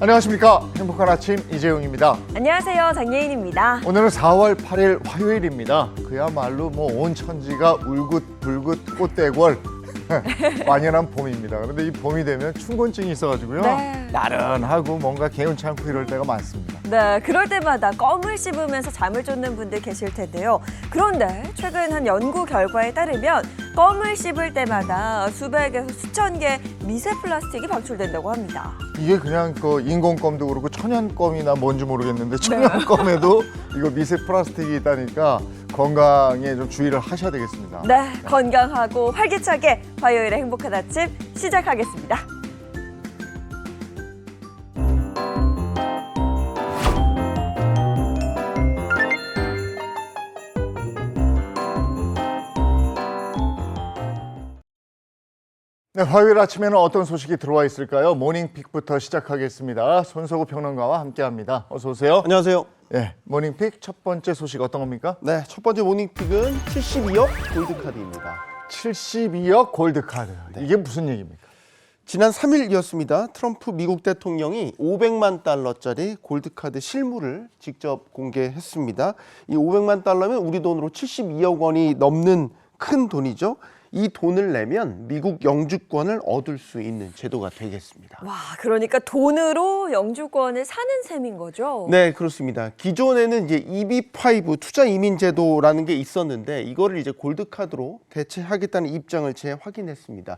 안녕하십니까. 행복한 아침 이재용입니다. 안녕하세요. 장예인입니다. 오늘은 4월 8일 화요일입니다. 그야말로 온 천지가 울긋불긋 꽃대궐 완연한 봄입니다. 그런데 이 봄이 되면 춘곤증이 있어가지고요. 네. 나른하고 뭔가 개운치 않고 이럴 때가 많습니다. 네, 그럴 때마다 껌을 씹으면서 잠을 쫓는 분들 계실 텐데요. 그런데 최근 한 연구 결과에 따르면 껌을 씹을 때마다 수백에서 수천 개의 미세 플라스틱이 방출된다고 합니다. 이게 그냥 그 인공껌도 그렇고 천연껌이나 뭔지 모르겠는데 천연껌에도 이거 미세 플라스틱이 있다니까 건강에 좀 주의를 하셔야 되겠습니다. 네, 건강하고 활기차게 화요일의 행복한 아침 시작하겠습니다. 네, 화요일 아침에는 어떤 소식이 들어와 있을까요? 모닝픽부터 시작하겠습니다. 손석우 평론가와 함께합니다. 어서 오세요. 안녕하세요. 네, 모닝픽 첫 번째 소식 어떤 겁니까? 네, 첫 번째 모닝픽은 72억 골드카드입니다. 72억 골드카드. 이게 무슨 얘기입니까? 지난 3일이었습니다. 트럼프 미국 대통령이 500만 달러짜리 골드카드 실물을 직접 공개했습니다. 이 500만 달러면 우리 돈으로 72억 원이 넘는 큰 돈이죠. 이 돈을 내면 미국 영주권을 얻을 수 있는 제도가 되겠습니다. 와, 그러니까 돈으로 영주권을 사는 셈인 거죠? 네, 그렇습니다. 기존에는 이제 EB5 투자 이민 제도라는 게 있었는데 이거를 이제 골드카드로 대체하겠다는 입장을 재확인했습니다.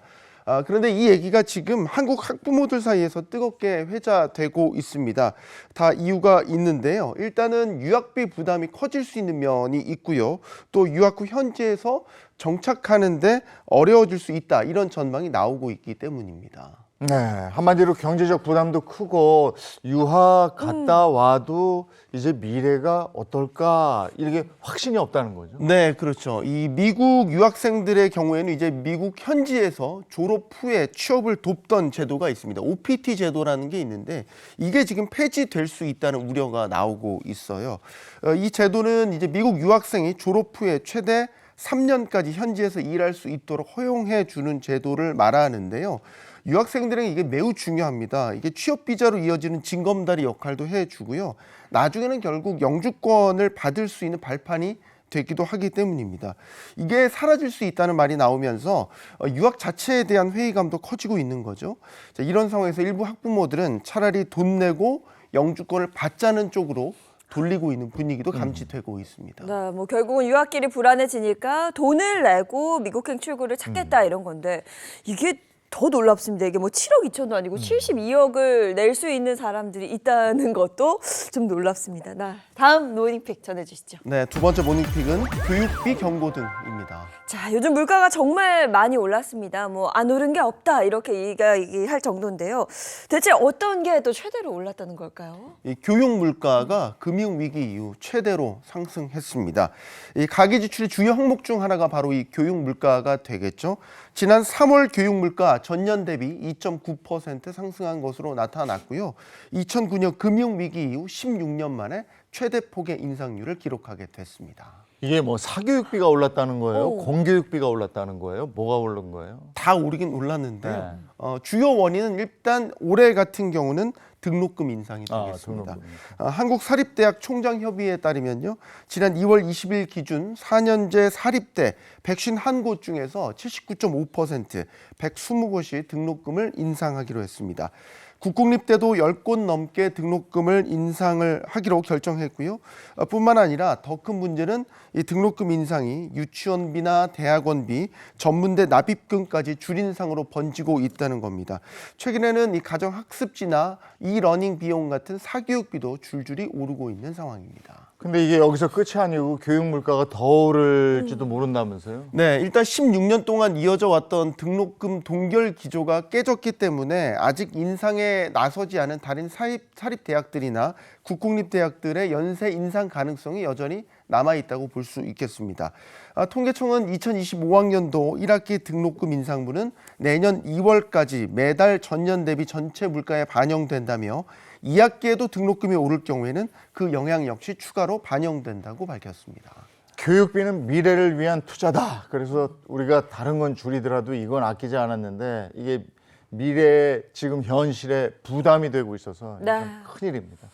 그런데 이 얘기가 지금 한국 학부모들 사이에서 뜨겁게 회자되고 있습니다. 다 이유가 있는데요. 일단은 유학비 부담이 커질 수 있는 면이 있고요. 또 유학 후 현지에서 정착하는데 어려워질 수 있다. 이런 전망이 나오고 있기 때문입니다. 네, 한마디로 경제적 부담도 크고 유학 갔다 와도 이제 미래가 어떨까 이렇게 확신이 없다는 거죠. 네, 그렇죠. 이 미국 유학생들의 경우에는 이제 미국 현지에서 졸업 후에 취업을 돕던 제도가 있습니다. OPT 제도라는 게 있는데 이게 지금 폐지될 수 있다는 우려가 나오고 있어요. 이 제도는 이제 미국 유학생이 졸업 후에 최대 3년까지 현지에서 일할 수 있도록 허용해 주는 제도를 말하는데요. 유학생들에게 이게 매우 중요합니다. 이게 취업 비자로 이어지는 징검다리 역할도 해주고요. 나중에는 결국 영주권을 받을 수 있는 발판이 되기도 하기 때문입니다. 이게 사라질 수 있다는 말이 나오면서 유학 자체에 대한 회의감도 커지고 있는 거죠. 자, 이런 상황에서 일부 학부모들은 차라리 돈 내고 영주권을 받자는 쪽으로 돌리고 있는 분위기도 감지되고 있습니다. 네, 뭐 결국은 유학길이 불안해지니까 돈을 내고 미국행 출구를 찾겠다 이런 건데 이게 더 놀랍습니다. 이게 뭐 7억 2천도 아니고 72억을 낼 수 있는 사람들이 있다는 것도 좀 놀랍습니다. 다음 모닝픽 전해주시죠. 네, 두 번째 모닝픽은 교육비 경고 등입니다. 자, 요즘 물가가 정말 많이 올랐습니다. 뭐 안 오른 게 없다 이렇게 얘기할 정도인데요. 대체 어떤 게 또 최대로 올랐다는 걸까요? 이 교육 물가가 금융 위기 이후 최대로 상승했습니다. 이 가계 지출의 주요 항목 중 하나가 바로 이 교육 물가가 되겠죠. 지난 3월 교육 물가 전년 대비 2.9% 상승한 것으로 나타났고요. 2009년 금융 위기 이후 16년 만에 최대 폭의 인상률을 기록하게 됐습니다. 이게 뭐 사교육비가 올랐다는 거예요? 오. 공교육비가 올랐다는 거예요? 뭐가 오른 거예요? 다 오르긴 올랐는데요. 주요 원인은 일단 올해 같은 경우는 등록금 인상이 되겠습니다. 한국사립대학 총장협의회에 따르면요. 지난 2월 20일 기준 4년제 사립대 151곳 중에서 79.5% 120곳이 등록금을 인상하기로 했습니다. 국공립대도 10곳 넘게 등록금을 인상을 하기로 결정했고요. 뿐만 아니라 더 큰 문제는 이 등록금 인상이 유치원비나 대학원비, 전문대 납입금까지 줄인상으로 번지고 있다는 겁니다. 최근에는 이 가정학습지나 이러닝 비용 같은 사교육비도 줄줄이 오르고 있는 상황입니다. 근데 이게 여기서 끝이 아니고 교육 물가가 더 오를지도 모른다면서요? 네, 일단 16년 동안 이어져 왔던 등록금 동결 기조가 깨졌기 때문에 아직 인상에 나서지 않은 다른 사립대학들이나 국공립대학들의 연세 인상 가능성이 여전히 남아있다고 볼 수 있겠습니다. 통계청은 2025학년도 1학기 등록금 인상분은 내년 2월까지 매달 전년 대비 전체 물가에 반영된다며 2학기에도 등록금이 오를 경우에는 그 영향 역시 추가로 반영된다고 밝혔습니다. 교육비는 미래를 위한 투자다. 그래서 우리가 다른 건 줄이더라도 이건 아끼지 않았는데 이게 미래 지금 현실에 부담이 되고 있어서 네. 큰일입니다.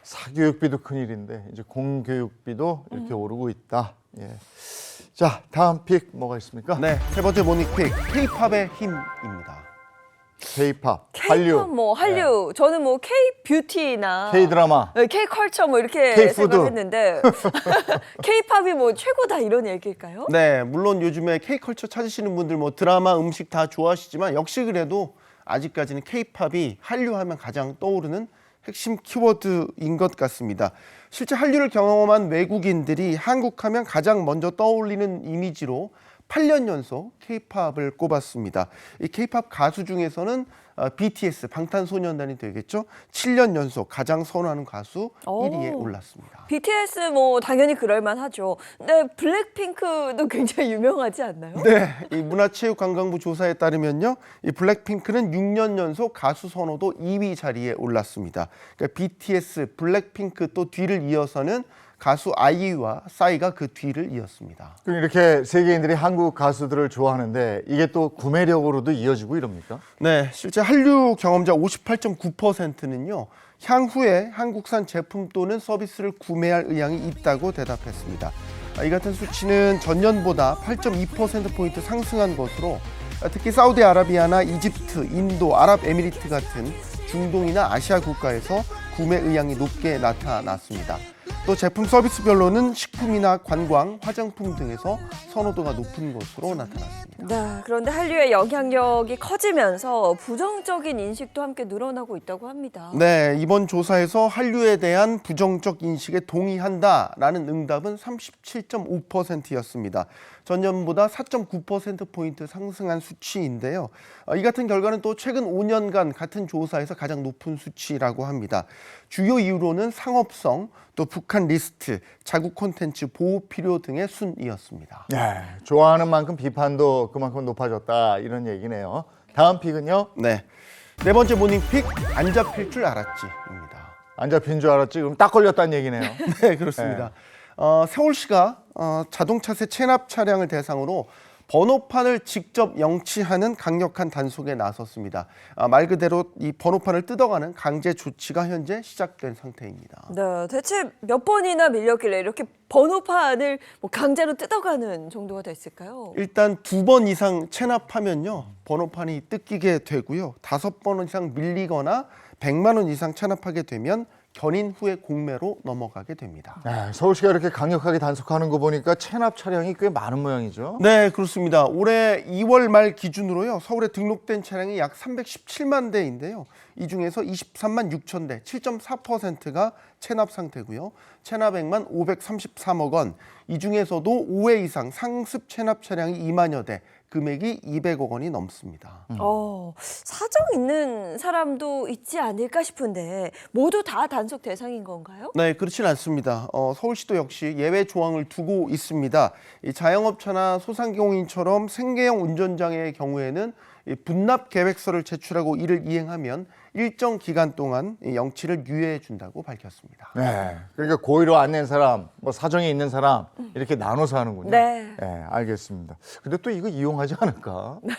사교육비도 큰일인데 이제 공교육비도 이렇게 오르고 있다. 예. 자, 다음 픽 뭐가 있습니까? 네, 세 번째 모닝픽 K-팝의 힘입니다. K-팝, K-팝 한류, 뭐 한류. 저는 뭐 K-뷰티나 K-드라마. K-컬처 뭐 이렇게 K-푸드. 생각했는데 K-팝이 뭐 최고다 이런 얘기일까요? 네, 물론 요즘에 K-컬처 찾으시는 분들 뭐 드라마, 음식 다 좋아하시지만 역시 그래도 아직까지는 K-팝이 한류하면 가장 떠오르는 핵심 키워드인 것 같습니다. 실제 한류를 경험한 외국인들이 한국하면 가장 먼저 떠올리는 이미지로 8년 연속 K-팝을 꼽았습니다. 이 K-팝 가수 중에서는 BTS, 방탄소년단이 되겠죠. 7년 연속 가장 선호하는 가수 1위에 올랐습니다. BTS 뭐 당연히 그럴만하죠. 근데 블랙핑크도 굉장히 유명하지 않나요? 네, 이 문화체육관광부 조사에 따르면요, 이 블랙핑크는 6년 연속 가수 선호도 2위 자리에 올랐습니다. 그러니까 BTS, 블랙핑크 또 뒤를 이어서는 가수 아이유와 싸이가 그 뒤를 이었습니다. 그럼 이렇게 세계인들이 한국 가수들을 좋아하는데 이게 또 구매력으로도 이어지고 이럽니까? 네, 실제 한류 경험자 58.9%는요. 향후에 한국산 제품 또는 서비스를 구매할 의향이 있다고 대답했습니다. 이 같은 수치는 전년보다 8.2%포인트 상승한 것으로 특히 사우디아라비아나 이집트, 인도, 아랍에미리트 같은 중동이나 아시아 국가에서 구매 의향이 높게 나타났습니다. 또 제품 서비스별로는 식품이나 관광, 화장품 등에서 선호도가 높은 것으로 나타났습니다. 네, 그런데 한류의 영향력이 커지면서 부정적인 인식도 함께 늘어나고 있다고 합니다. 네, 이번 조사에서 한류에 대한 부정적 인식에 동의한다라는 응답은 37.5%였습니다. 전년보다 4.9%포인트 상승한 수치인데요. 이 같은 결과는 또 최근 5년간 같은 조사에서 가장 높은 수치라고 합니다. 주요 이유로는 상업성, 또 북한 리스트, 자국 콘텐츠 보호 필요 등의 순이었습니다. 네, 좋아하는 만큼 비판도 그만큼 높아졌다 이런 얘기네요. 다음 픽은요? 네, 네 번째 모닝픽 안 잡힐 줄 알았지입니다. 안 잡힌 줄 알았지? 그럼 딱 걸렸다는 얘기네요. 네, 그렇습니다. 서울시가 자동차세 체납 차량을 대상으로 번호판을 직접 영치하는 강력한 단속에 나섰습니다. 말 그대로 이 번호판을 뜯어가는 강제 조치가 현재 시작된 상태입니다. 네, 대체 몇 번이나 밀렸길래 이렇게 번호판을 뭐 강제로 뜯어가는 정도가 됐을까요? 일단 2번 이상 체납하면요, 번호판이 뜯기게 되고요. 5번 이상 밀리거나 100만 원 이상 체납하게 되면 견인 후에 공매로 넘어가게 됩니다. 네, 서울시가 이렇게 강력하게 단속하는 거 보니까 체납 차량이 꽤 많은 모양이죠. 네, 그렇습니다. 올해 2월 말 기준으로요, 서울에 등록된 차량이 약 317만 대인데요. 이 중에서 23만 6천 대, 7.4%가 체납 상태고요. 체납액만 533억 원, 이 중에서도 5회 이상 상습 체납 차량이 2만여 대, 금액이 200억 원이 넘습니다. 사정 있는 사람도 있지 않을까 싶은데 모두 다 단속 대상인 건가요? 네, 그렇진 않습니다. 서울시도 역시 예외 조항을 두고 있습니다. 이 자영업자나 소상공인처럼 생계형 운전장의 경우에는 이 분납 계획서를 제출하고 이를 이행하면 일정 기간 동안 이 영치를 유예해 준다고 밝혔습니다. 네, 그러니까 고의로 안 낸 사람, 뭐 사정이 있는 사람 이렇게 나눠서 하는군요. 네. 네, 알겠습니다. 근데 또 이거 이용하지 않을까? 네.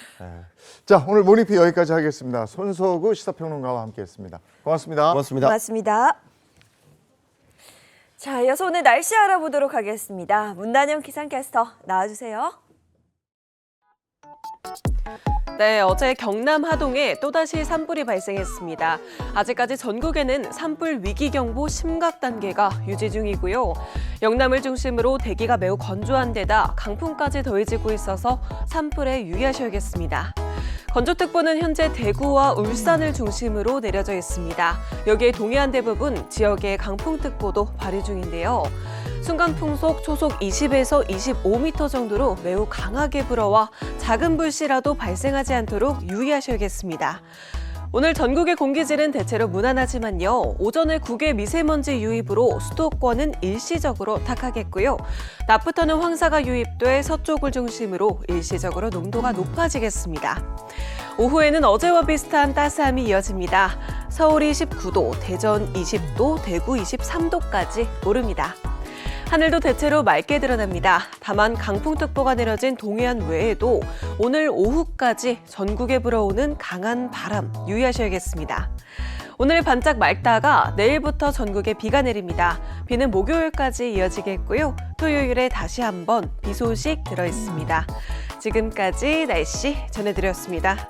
자, 오늘 모닝픽 여기까지 하겠습니다. 손석우 시사평론가와 함께했습니다. 고맙습니다. 고맙습니다. 고맙습니다. 자, 이어서 오늘 날씨 알아보도록 하겠습니다. 문단영 기상캐스터 나와주세요. 네, 어제 경남 하동에 또다시 산불이 발생했습니다. 아직까지 전국에는 산불 위기경보 심각 단계가 유지 중이고요. 영남을 중심으로 대기가 매우 건조한 데다 강풍까지 더해지고 있어서 산불에 유의하셔야겠습니다. 건조특보는 현재 대구와 울산을 중심으로 내려져 있습니다. 여기에 동해안 대부분 지역에 강풍특보도 발휘 중인데요. 순간풍속 초속 20에서 25m 정도로 매우 강하게 불어와 작은 불씨라도 발생하지 않도록 유의하셔야겠습니다. 오늘 전국의 공기질은 대체로 무난하지만요. 오전에 국외 미세먼지 유입으로 수도권은 일시적으로 탁하겠고요. 낮부터는 황사가 유입돼 서쪽을 중심으로 일시적으로 농도가 높아지겠습니다. 오후에는 어제와 비슷한 따스함이 이어집니다. 서울이 19도, 대전 20도, 대구 23도까지 오릅니다. 하늘도 대체로 맑게 드러납니다. 다만 강풍특보가 내려진 동해안 외에도 오늘 오후까지 전국에 불어오는 강한 바람 유의하셔야겠습니다. 오늘 반짝 맑다가 내일부터 전국에 비가 내립니다. 비는 목요일까지 이어지겠고요. 토요일에 다시 한번 비 소식 들어 있습니다. 지금까지 날씨 전해드렸습니다.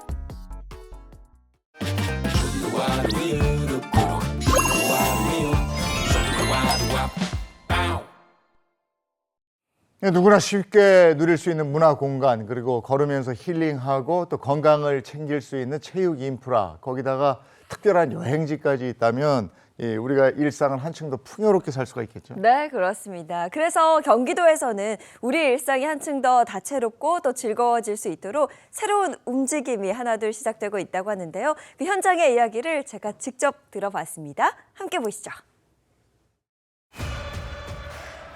누구나 쉽게 누릴 수 있는 문화 공간, 그리고 걸으면서 힐링하고 또 건강을 챙길 수 있는 체육 인프라, 거기다가 특별한 여행지까지 있다면 우리가 일상을 한층 더 풍요롭게 살 수가 있겠죠. 네, 그렇습니다. 그래서 경기도에서는 우리 일상이 한층 더 다채롭고 또 즐거워질 수 있도록 새로운 움직임이 하나둘 시작되고 있다고 하는데요. 그 현장의 이야기를 제가 직접 들어봤습니다. 함께 보시죠.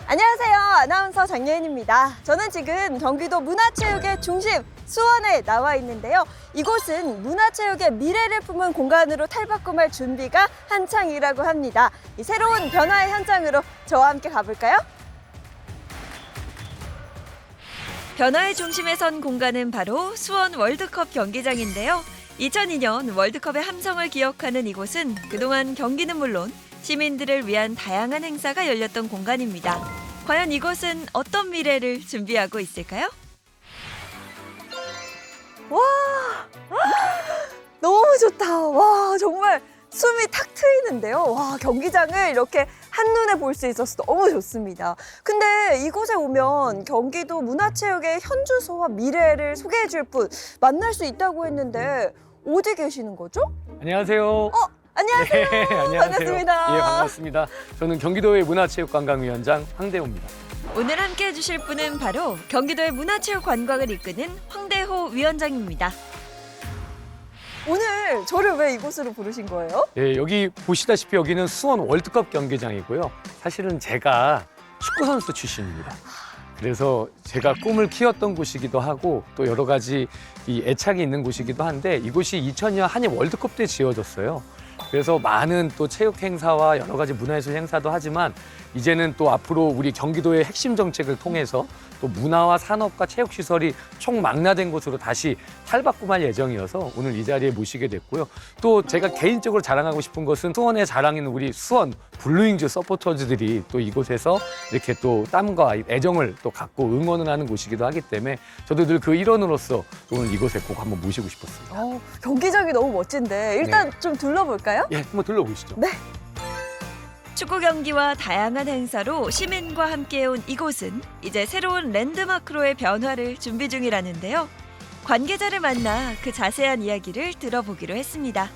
안녕하세요. 아나운서 장예인입니다. 저는 지금 경기도 문화체육의 중심 수원에 나와 있는데요. 이곳은 문화체육의 미래를 품은 공간으로 탈바꿈할 준비가 한창이라고 합니다. 이 새로운 변화의 현장으로 저와 함께 가볼까요? 변화의 중심에 선 공간은 바로 수원 월드컵 경기장인데요. 2002년 월드컵의 함성을 기억하는 이곳은 그동안 경기는 물론 시민들을 위한 다양한 행사가 열렸던 공간입니다. 과연 이곳은 어떤 미래를 준비하고 있을까요? 와, 너무 좋다. 와, 정말 숨이 탁 트이는데요. 와, 경기장을 이렇게 한눈에 볼 수 있어서 너무 좋습니다. 근데 이곳에 오면 경기도 문화체육의 현주소와 미래를 소개해 줄 분 만날 수 있다고 했는데 어디 계시는 거죠? 안녕하세요. 안녕하세요. 네, 안녕하세요. 반갑습니다. 예, 반갑습니다. 저는 경기도의 문화체육관광위원장 황대호입니다. 오늘 함께 해주실 분은 바로 경기도의 문화체육 관광을 이끄는 황대호 위원장입니다. 오늘 저를 왜 이곳으로 부르신 거예요? 예, 여기 보시다시피 여기는 수원 월드컵 경기장이고요. 사실은 제가 축구 선수 출신입니다. 그래서 제가 꿈을 키웠던 곳이기도 하고 또 여러 가지 이 애착이 있는 곳이기도 한데 이곳이 2000년 한일 월드컵 때 지어졌어요. 그래서 많은 또 체육 행사와 여러 가지 문화예술 행사도 하지만 이제는 또 앞으로 우리 경기도의 핵심 정책을 통해서 또 문화와 산업과 체육 시설이 총망라된 곳으로 다시 탈바꿈할 예정이어서 오늘 이 자리에 모시게 됐고요. 또 제가 개인적으로 자랑하고 싶은 것은 수원의 자랑인 우리 수원 블루윙즈 서포터즈들이 또 이곳에서 이렇게 또 땀과 애정을 또 갖고 응원을 하는 곳이기도 하기 때문에 저도 늘 그 일원으로서 오늘 이곳에 꼭 한번 모시고 싶었습니다. 경기장이 너무 멋진데 일단 네. 좀 둘러볼까요? 예, 한번 둘러보시죠. 네. 축구 경기와 다양한 행사로 시민과 함께해온 이곳은 이제 새로운 랜드마크로의 변화를 준비 중이라는데요. 관계자를 만나 그 자세한 이야기를 들어보기로 했습니다.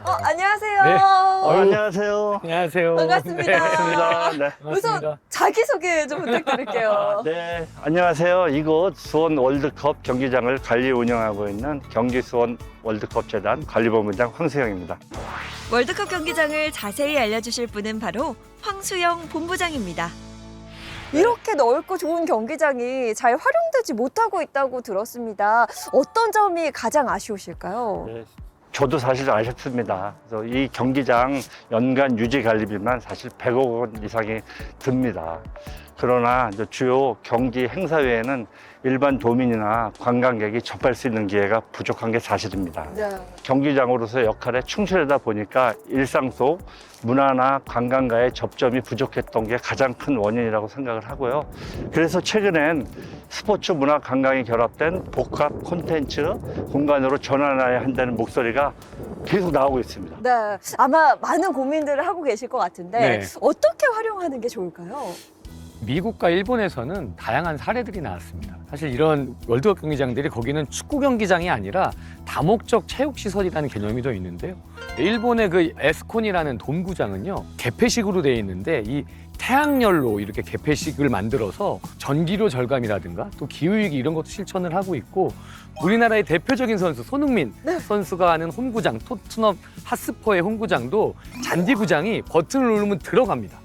안녕하세요. 네. 안녕하세요. 안녕하세요. 반갑습니다. 네, 반갑습니다. 네. 우선 반갑습니다. 자기소개 좀 부탁드릴게요. 네, 안녕하세요. 이곳 수원 월드컵 경기장을 관리 운영하고 있는 경기 수원 월드컵 재단 관리본부장 황수영입니다. 월드컵 경기장을 자세히 알려주실 분은 바로 황수영 본부장입니다. 이렇게 넓고 좋은 경기장이 잘 활용되지 못하고 있다고 들었습니다. 어떤 점이 가장 아쉬우실까요? 네, 저도 사실 아쉽습니다. 그래서 이 경기장 연간 유지 관리비만 사실 100억 원 이상이 듭니다. 그러나 이제 주요 경기 행사 외에는 일반 도민이나 관광객이 접할 수 있는 기회가 부족한 게 사실입니다. 네. 경기장으로서의 역할에 충실하다 보니까 일상 속 문화나 관광과의 접점이 부족했던 게 가장 큰 원인이라고 생각을 하고요. 그래서 최근엔 스포츠, 문화, 관광이 결합된 복합 콘텐츠 공간으로 전환해야 한다는 목소리가 계속 나오고 있습니다. 네, 아마 많은 고민들을 하고 계실 것 같은데 네. 어떻게 활용하는 게 좋을까요? 미국과 일본에서는 다양한 사례들이 나왔습니다. 사실 이런 월드컵 경기장들이 거기는 축구 경기장이 아니라 다목적 체육시설이라는 개념이 더 있는데요. 일본의 그 에스콘이라는 돔구장은요, 개폐식으로 되어 있는데 이 태양열로 이렇게 개폐식을 만들어서 전기료 절감이라든가 또 기후위기 이런 것도 실천을 하고 있고 우리나라의 대표적인 선수 손흥민 선수가 하는 홈구장 토트넘 핫스퍼의 홈구장도 잔디구장이 버튼을 누르면 들어갑니다.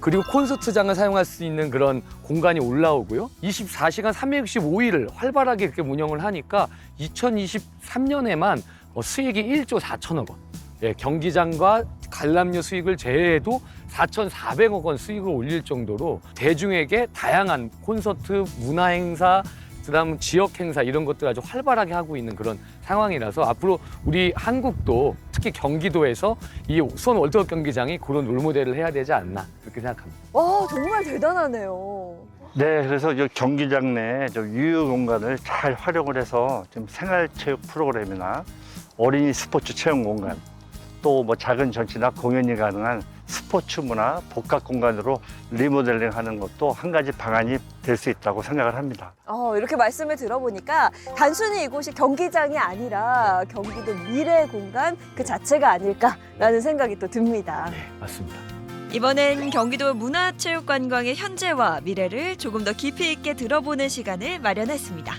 그리고 콘서트장을 사용할 수 있는 그런 공간이 올라오고요. 24시간 365일을 활발하게 이렇게 운영을 하니까 2023년에만 수익이 1조 4천억 원. 예, 경기장과 관람료 수익을 제외해도 4,400억 원 수익을 올릴 정도로 대중에게 다양한 콘서트, 문화행사, 그다음 지역 행사 이런 것들 아주 활발하게 하고 있는 그런 상황이라서 앞으로 우리 한국도 특히 경기도에서 이 수원 월드컵 경기장이 그런 롤모델을 해야 되지 않나 그렇게 생각합니다. 와, 정말 대단하네요. 네, 그래서 이 경기장 내 유휴 공간을 잘 활용을 해서 좀 생활체육 프로그램이나 어린이 스포츠 체험 공간, 또 뭐 작은 전시나 공연이 가능한 스포츠 문화 복합 공간으로 리모델링 하는 것도 한 가지 방안이 될 수 있다고 생각을 합니다. 이렇게 말씀을 들어보니까 단순히 이곳이 경기장이 아니라 경기도 미래 공간 그 자체가 아닐까라는 생각이 또 듭니다. 네, 맞습니다. 이번엔 경기도 문화체육관광의 현재와 미래를 조금 더 깊이 있게 들어보는 시간을 마련했습니다.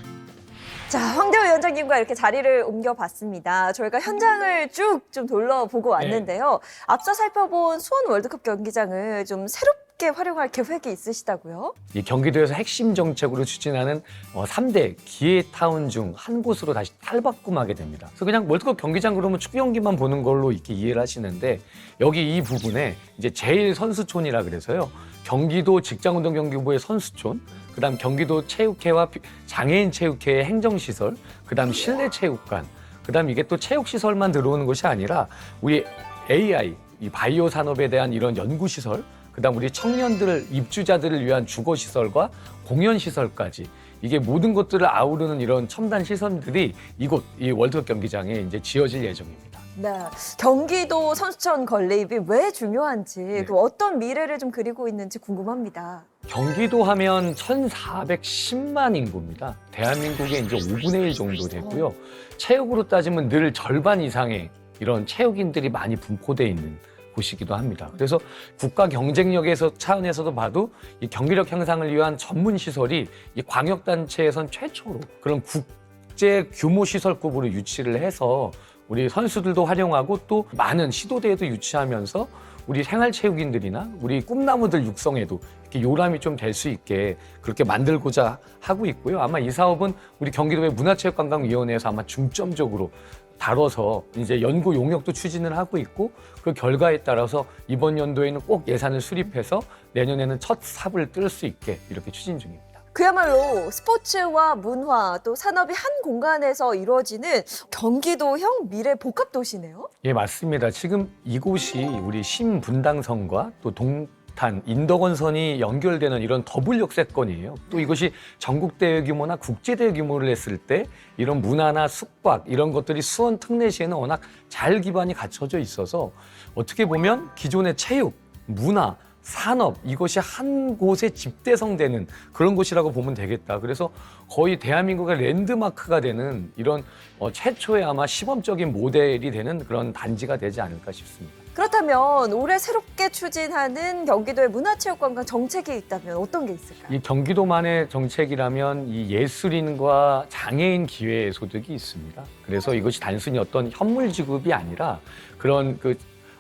자, 황대호 위원장님과 이렇게 자리를 옮겨봤습니다. 저희가 현장을 쭉 좀 둘러보고 왔는데요. 앞서 살펴본 수원 월드컵 경기장을 좀 새롭게 활용할 계획이 있으시다고요? 이 경기도에서 핵심 정책으로 추진하는 3대 기회타운 중 한 곳으로 다시 탈바꿈하게 됩니다. 그래서 그냥 월드컵 경기장 그러면 축구 경기만 보는 걸로 이렇게 이해를 하시는데 여기 이 부분에 이제 제1선수촌이라 그래서요. 경기도 직장운동경기부의 선수촌, 그다음 경기도 체육회와 장애인 체육회의 행정시설, 그다음 실내체육관, 그다음 이게 또 체육시설만 들어오는 것이 아니라 우리 AI, 이 바이오 산업에 대한 이런 연구시설, 그다음 우리 청년들, 입주자들을 위한 주거시설과 공연시설까지 이게 모든 것들을 아우르는 이런 첨단 시설들이 이곳 이 월드컵 경기장에 이제 지어질 예정입니다. 네, 경기도 선수촌 건립이 왜 중요한지 또 어떤 미래를 좀 그리고 있는지 궁금합니다. 경기도 하면 1,410만 인구입니다. 대한민국의 이제 5분의 1 정도 되고요. 체육으로 따지면 늘 절반 이상의 이런 체육인들이 많이 분포되어 있는 곳이기도 합니다. 그래서 국가 경쟁력에서 차원에서도 봐도 이 경기력 향상을 위한 전문 시설이 이 광역단체에선 최초로 그런 국제 규모 시설급으로 유치를 해서 우리 선수들도 활용하고 또 많은 시도대회도 유치하면서 우리 생활체육인들이나 우리 꿈나무들 육성에도 이렇게 요람이 좀 될 수 있게 그렇게 만들고자 하고 있고요. 아마 이 사업은 우리 경기도의 문화체육관광위원회에서 아마 중점적으로 다뤄서 이제 연구 용역도 추진을 하고 있고 그 결과에 따라서 이번 연도에는 꼭 예산을 수립해서 내년에는 첫 삽을 뜰 수 있게 이렇게 추진 중입니다. 그야말로 스포츠와 문화 또 산업이 한 공간에서 이루어지는 경기도형 미래 복합도시네요. 예, 맞습니다. 지금 이곳이 우리 신분당선과 또 동탄, 인덕원선이 연결되는 이런 더블 역세권이에요. 또 이것이 전국대회 규모나 국제대회 규모를 했을 때 이런 문화나 숙박 이런 것들이 수원 특례시에는 워낙 잘 기반이 갖춰져 있어서 어떻게 보면 기존의 체육, 문화, 산업 이것이 한 곳에 집대성되는 그런 곳이라고 보면 되겠다. 그래서 거의 대한민국의 랜드마크가 되는 이런 최초의 아마 시범적인 모델이 되는 그런 단지가 되지 않을까 싶습니다. 그렇다면 올해 새롭게 추진하는 경기도의 문화체육관광 정책이 있다면 어떤 게 있을까요? 이 경기도만의 정책이라면 이 예술인과 장애인 기회 소득이 있습니다. 그래서 이것이 단순히 어떤 현물 지급이 아니라 그런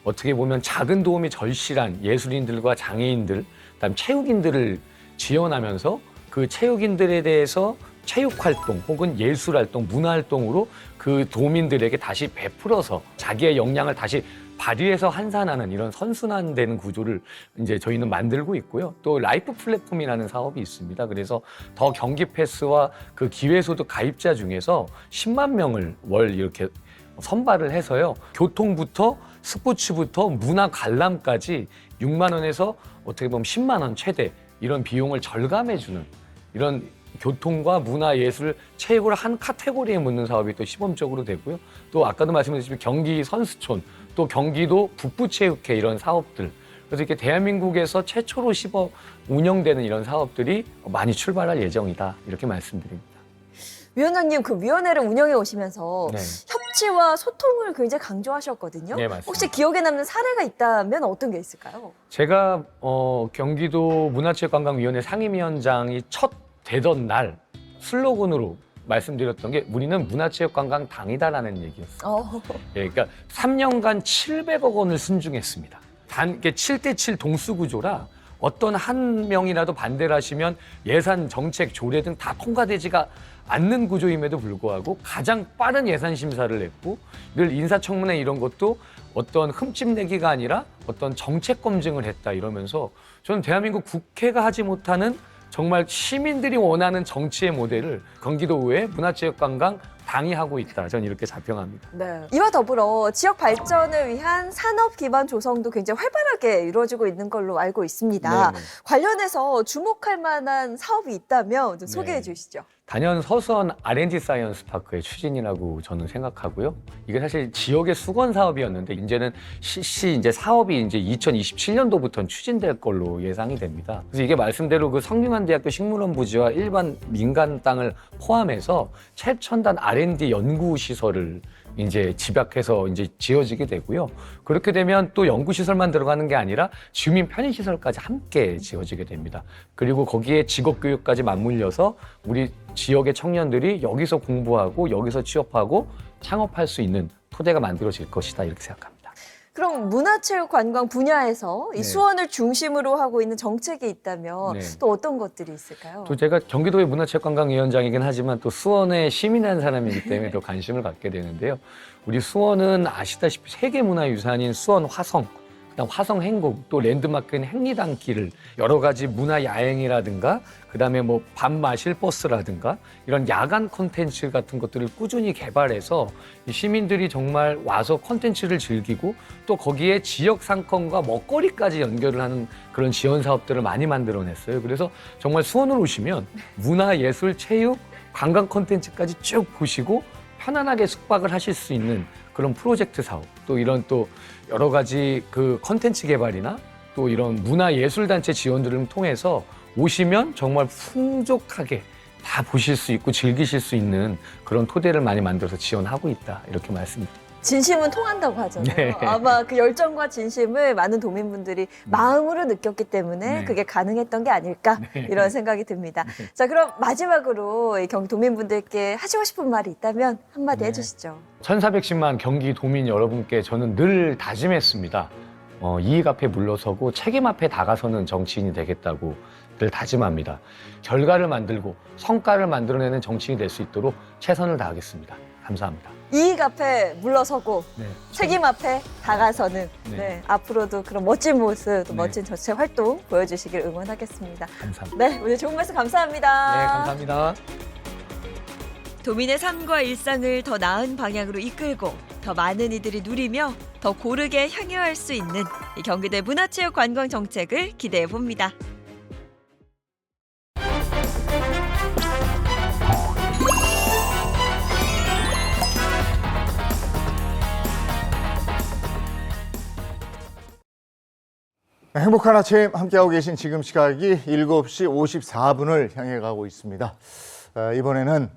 어떻게 보면 작은 도움이 절실한 예술인들과 장애인들, 그다음 체육인들을 지원하면서 그 체육인들에 대해서 체육활동 혹은 예술활동, 문화활동으로 그 도민들에게 다시 베풀어서 자기의 역량을 다시 발휘해서 환산하는 이런 선순환되는 구조를 이제 저희는 만들고 있고요. 또 라이프 플랫폼이라는 사업이 있습니다. 그래서 더 경기 패스와 그 기회소득 가입자 중에서 10만 명을 월 이렇게 선발을 해서요. 교통부터 스포츠부터 문화 관람까지 6만 원에서 어떻게 보면 10만 원 최대 이런 비용을 절감해주는 이런 교통과 문화, 예술, 체육을 한 카테고리에 묻는 사업이 또 시범적으로 되고요. 또 아까도 말씀드렸지만 경기 선수촌, 또 경기도 북부체육회 이런 사업들. 그래서 이렇게 대한민국에서 최초로 시범 운영되는 이런 사업들이 많이 출발할 예정이다. 이렇게 말씀드립니다. 위원장님, 그 위원회를 운영해 오시면서 네. 협치와 소통을 굉장히 강조하셨거든요. 네, 맞습니다. 혹시 기억에 남는 사례가 있다면 어떤 게 있을까요? 제가 경기도 문화체육관광위원회 상임위원장이 첫 되던 날 슬로건으로 말씀드렸던 게 우리는 문화체육관광당이다라는 얘기였어요. 예, 그러니까 3년간 700억 원을 순중했습니다. 이게 7대7 동수구조라 어떤 한 명이라도 반대를 하시면 예산, 정책, 조례 등 다 통과되지가 않는 구조임에도 불구하고 가장 빠른 예산 심사를 했고 늘 인사청문회 이런 것도 어떤 흠집 내기가 아니라 어떤 정책 검증을 했다 이러면서 저는 대한민국 국회가 하지 못하는 정말 시민들이 원하는 정치의 모델을 경기도의회 문화체육관광 당이 하고 있다. 저는 이렇게 자평합니다. 네. 이와 더불어 지역 발전을 위한 산업 기반 조성도 굉장히 활발하게 이루어지고 있는 걸로 알고 있습니다. 네네. 관련해서 주목할 만한 사업이 있다면 좀 소개해 네. 주시죠. 단연 서수원 R&D 사이언스 파크의 추진이라고 저는 생각하고요. 이게 사실 지역의 수건 사업이었는데 이제는 실시 이제 사업이 이제 2027년도부터는 추진될 걸로 예상이 됩니다. 그래서 이게 말씀대로 그 성균관대학교 식물원 부지와 일반 민간 땅을 포함해서 최첨단 R&D 연구 시설을 이제 집약해서 이제 지어지게 되고요. 그렇게 되면 또 연구시설만 들어가는 게 아니라 주민 편의시설까지 함께 지어지게 됩니다. 그리고 거기에 직업교육까지 맞물려서 우리 지역의 청년들이 여기서 공부하고 여기서 취업하고 창업할 수 있는 토대가 만들어질 것이다 이렇게 생각합니다. 그럼 문화체육관광 분야에서 이 네. 수원을 중심으로 하고 있는 정책이 있다면 네. 또 어떤 것들이 있을까요? 또 제가 경기도의 문화체육관광위원장이긴 하지만 또 수원의 시민한 사람이기 때문에 더 관심을 갖게 되는데요. 우리 수원은 아시다시피 세계문화유산인 수원 화성, 그다음 화성 행궁, 또 랜드마크인 행리단길을 여러 가지 문화 야행이라든가 그다음에 뭐 밥 마실 버스라든가 이런 야간 콘텐츠 같은 것들을 꾸준히 개발해서 이 시민들이 정말 와서 콘텐츠를 즐기고 또 거기에 지역 상권과 먹거리까지 연결을 하는 그런 지원 사업들을 많이 만들어냈어요. 그래서 정말 수원을 오시면 문화, 예술, 체육, 관광 콘텐츠까지 쭉 보시고 편안하게 숙박을 하실 수 있는 그런 프로젝트 사업, 또 이런 또 여러 가지 그 콘텐츠 개발이나 또 이런 문화예술단체 지원들을 통해서 오시면 정말 풍족하게 다 보실 수 있고 즐기실 수 있는 그런 토대를 많이 만들어서 지원하고 있다. 이렇게 말씀드립니다. 진심은 통한다고 하잖아요. 네. 아마 그 열정과 진심을 많은 도민분들이 마음으로 느꼈기 때문에 네. 그게 가능했던 게 아닐까 이런 생각이 듭니다. 자, 그럼 마지막으로 이 경기 도민분들께 하시고 싶은 말이 있다면 한마디 해주시죠. 1410만 경기 도민 여러분께 저는 늘 다짐했습니다. 이익 앞에 물러서고 책임 앞에 다가서는 정치인이 되겠다고 늘 다짐합니다. 결과를 만들고 성과를 만들어내는 정치인이 될 수 있도록 최선을 다하겠습니다. 감사합니다. 이익 앞에 물러서고 네. 책임 앞에 다가서는 네. 네, 앞으로도 그런 멋진 모습, 또 네. 멋진 정책 활동 보여주시길 응원하겠습니다. 감사합니다. 네, 오늘 좋은 말씀 감사합니다. 네, 감사합니다. 도민의 삶과 일상을 더 나은 방향으로 이끌고 더 많은 이들이 누리며 더 고르게 향유할 수 있는 이 경기도의 문화체육관광 정책을 기대해 봅니다. 행복한 아침 함께하고 계신 지금 시각이 7시 54분을 향해 가고 있습니다. 이번에는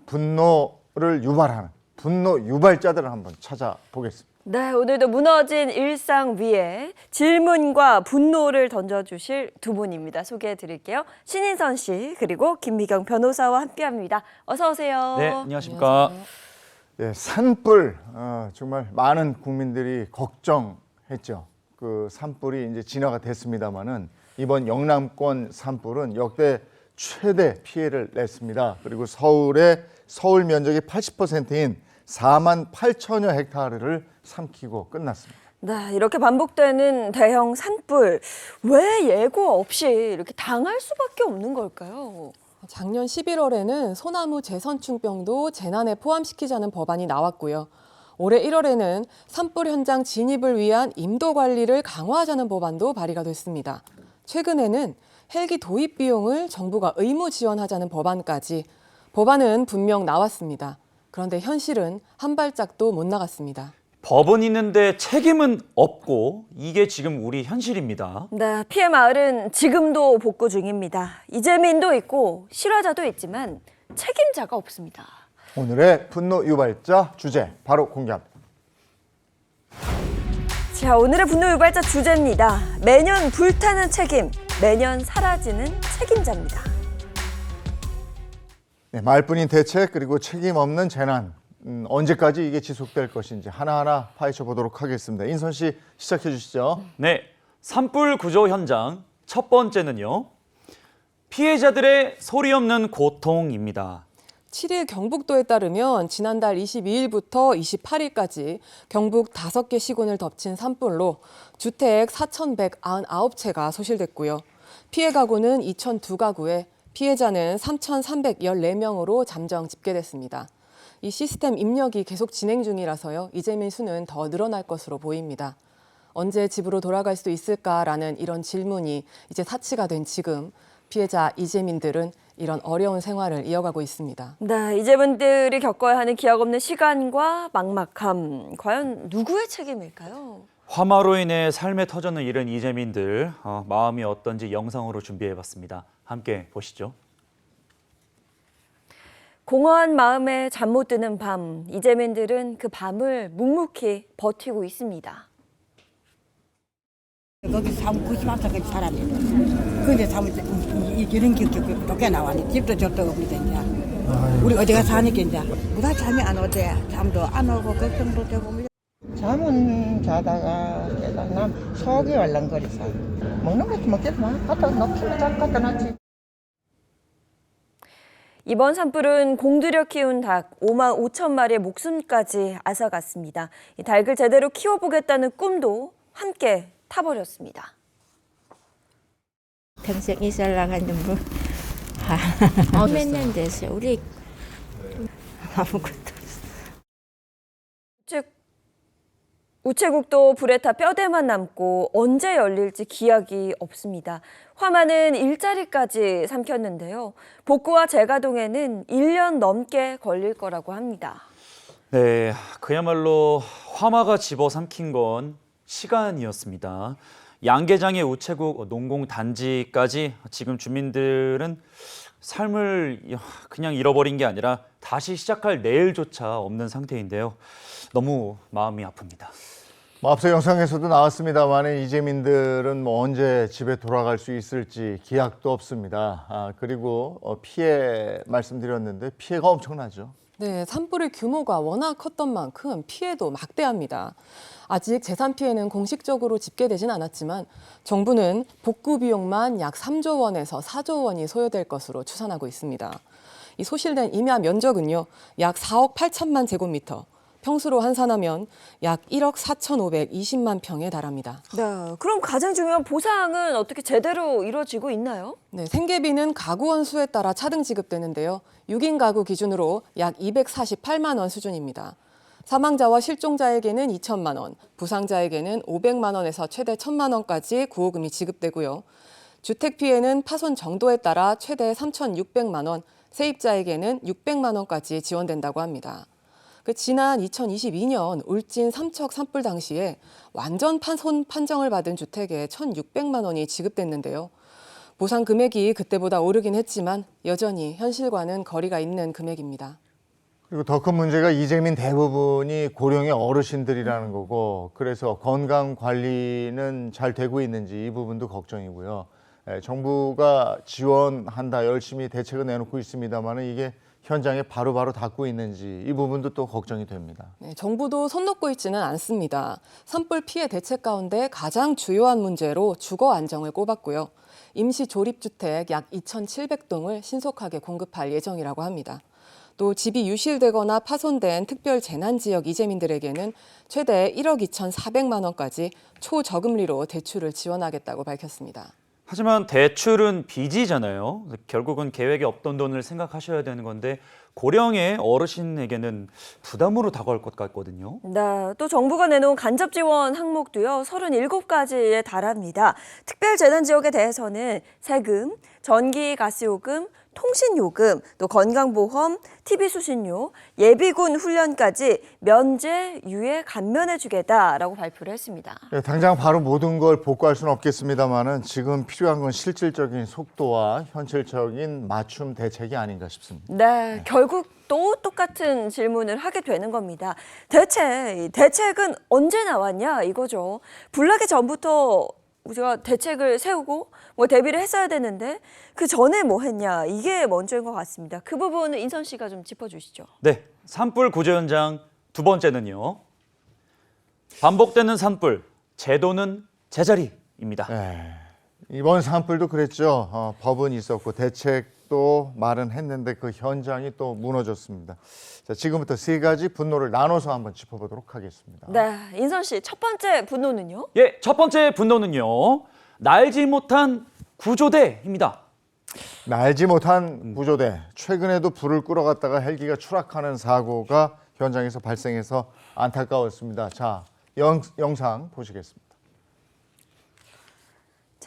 분노를 유발하는 분노 유발자들을 한번 찾아보겠습니다. 네, 오늘도 무너진 일상 위에 질문과 분노를 던져주실 두 분입니다. 소개해 드릴게요. 신인선 씨 그리고 김미경 변호사와 함께합니다. 어서 오세요. 네, 안녕하십니까. 예, 산불 정말 많은 국민들이 걱정했죠. 그 산불이 이제 진화가 됐습니다만은 이번 영남권 산불은 역대 최대 피해를 냈습니다. 그리고 서울의 서울 면적의 80%인 4만 8천여 헥타르를 삼키고 끝났습니다. 네, 이렇게 반복되는 대형 산불 왜 예고 없이 이렇게 당할 수밖에 없는 걸까요? 작년 11월에는 소나무 재선충병도 재난에 포함시키자는 법안이 나왔고요. 올해 1월에는 산불 현장 진입을 위한 임도 관리를 강화하자는 법안도 발의가 됐습니다. 최근에는 헬기 도입 비용을 정부가 의무 지원하자는 법안까지 법안은 분명 나왔습니다. 그런데 현실은 한 발짝도 못 나갔습니다. 법은 있는데 책임은 없고 이게 지금 우리 현실입니다. 네, 피해 마을은 지금도 복구 중입니다. 이재민도 있고 실화자도 있지만 책임자가 없습니다. 오늘의 분노 유발자 주제 바로 공개합니다. 자, 오늘의 분노 유발자 주제입니다. 매년 불타는 책임, 매년 사라지는 책임자입니다. 네, 말뿐인 대책 그리고 책임 없는 재난 언제까지 이게 지속될 것인지 하나하나 파헤쳐 보도록 하겠습니다. 인선 씨 시작해 주시죠. 네, 산불 구조 현장 첫 번째는요. 피해자들의 소리 없는 고통입니다. 7일 경북도에 따르면 지난달 22일부터 28일까지 경북 5개 시군을 덮친 산불로 주택 4,199채가 소실됐고요. 피해 가구는 2,002가구에 피해자는 3,314명으로 잠정 집계됐습니다. 이 시스템 입력이 계속 진행 중이라서요. 이재민 수는 더 늘어날 것으로 보입니다. 언제 집으로 돌아갈 수 있을까라는 이런 질문이 이제 사치가 된 지금 피해자 이재민들은 이런 어려운 생활을 이어가고 있습니다. 네, 이재민들이 겪어야 하는 기약 없는 시간과 막막함. 과연 누구의 책임일까요? 화마로 인해 삶의 터전을 잃은 이재민들 마음이 어떤지 영상으로 준비해봤습니다. 함께 보시죠. 공허한 마음에 잠 못 드는 밤, 이재민들은 그 밤을 묵묵히 버티고 있습니다. 거기 사무 90만원짜리 살았는데 근데 사무 이런 게 쫓겨나왔네. 집도 저도 없는데 이제 우리 어디가 사니까 이제 무다 잠이 안 오대. 잠도 안 오고 걱정도 되고. 잠은 자다가 깨다가 속이 얼렁거리서 먹는 것도 먹겠지만 갖다 놓기는 잘 갖다 놨지. 이번 산불은 공들여 키운 닭 5만 5천 마리의 목숨까지 앗아갔습니다. 이 닭을 제대로 키워보겠다는 꿈도 함께 타버렸습니다. 평생 있으려고 뭐 몇 년 됐어요. 우리 아무것도 우체국도 불에 타 뼈대만 남고 언제 열릴지 기약이 없습니다. 화마는 일자리까지 삼켰는데요. 복구와 재가동에는 1년 넘게 걸릴 거라고 합니다. 네, 그야말로 화마가 집어삼킨 건 시간이었습니다. 양계장의 우체국 농공단지까지 지금 주민들은 삶을 그냥 잃어버린 게 아니라 다시 시작할 내일조차 없는 상태인데요. 너무 마음이 아픕니다. 앞서 영상에서도 나왔습니다만 이재민들은 언제 집에 돌아갈 수 있을지 기약도 없습니다. 그리고 피해 말씀드렸는데 피해가 엄청나죠. 네, 산불의 규모가 워낙 컸던 만큼 피해도 막대합니다. 아직 재산 피해는 공식적으로 집계되진 않았지만 정부는 복구 비용만 약 3조 원에서 4조 원이 소요될 것으로 추산하고 있습니다. 이 소실된 임야 면적은요, 약 4억 8천만 제곱미터, 평수로 환산하면 약 1억 4,520만 평에 달합니다. 네, 그럼 가장 중요한 보상은 어떻게 제대로 이루어지고 있나요? 네, 생계비는 가구 원 수에 따라 차등 지급되는데요. 6인 가구 기준으로 약 248만 원 수준입니다. 사망자와 실종자에게는 2천만 원, 부상자에게는 500만 원에서 최대 1,000만 원까지 구호금이 지급되고요. 주택 피해는 파손 정도에 따라 최대 3,600만 원, 세입자에게는 600만 원까지 지원된다고 합니다. 지난 2022년 울진 삼척 산불 당시에 완전 파손 판정을 받은 주택에 1,600만 원이 지급됐는데요. 보상 금액이 그때보다 오르긴 했지만 여전히 현실과는 거리가 있는 금액입니다. 그리고 더 큰 문제가 이재민 대부분이 고령의 어르신들이라는 거고 그래서 건강 관리는 잘 되고 있는지 이 부분도 걱정이고요. 정부가 지원한다 열심히 대책을 내놓고 있습니다만 이게 현장에 바로바로 닿고 있는지 이 부분도 또 걱정이 됩니다. 네, 정부도 손 놓고 있지는 않습니다. 산불 피해 대책 가운데 가장 주요한 문제로 주거 안정을 꼽았고요. 임시 조립주택 약 2,700동을 신속하게 공급할 예정이라고 합니다. 또 집이 유실되거나 파손된 특별 재난 지역 이재민들에게는 최대 1억 2,400만 원까지 초저금리로 대출을 지원하겠다고 밝혔습니다. 하지만 대출은 빚이잖아요. 결국은 계획에 없던 돈을 생각하셔야 되는 건데 고령의 어르신에게는 부담으로 다가올 것 같거든요. 네, 또 정부가 내놓은 간접 지원 항목도요, 37가지에 달합니다. 특별 재난 지역에 대해서는 세금, 전기, 가스요금, 통신요금, 또 건강보험, TV 수신료, 예비군 훈련까지 면제, 유예, 감면해주겠다라고 발표를 했습니다. 당장 바로 모든 걸 복구할 수는 없겠습니다만 지금 필요한 건 실질적인 속도와 현실적인 맞춤 대책이 아닌가 싶습니다. 네, 결국 또 똑같은 질문을 하게 되는 겁니다. 대체 이 대책은 언제 나왔냐 이거죠. 불나기 전부터 우리가 대책을 세우고 대비를 했어야 되는데 그 전에 뭐 했냐 이게 먼저인 것 같습니다. 그 부분은 인선 씨가 좀 짚어주시죠. 네, 산불 구조 현장 두 번째는요. 반복되는 산불, 제도는 제자리입니다. 이번 산불도 그랬죠. 법은 있었고 대책도 또 말은 했는데 그 현장이 또 무너졌습니다. 자, 지금부터 세 가지 분노를 나눠서 한번 짚어보도록 하겠습니다. 네, 인선 씨, 첫 번째 분노는요? 예, 첫 번째 분노는요. 날지 못한 구조대입니다. 날지 못한 구조대. 최근에도 불을 끌어갔다가 헬기가 추락하는 사고가 현장에서 발생해서 안타까웠습니다. 자, 영상 보시겠습니다.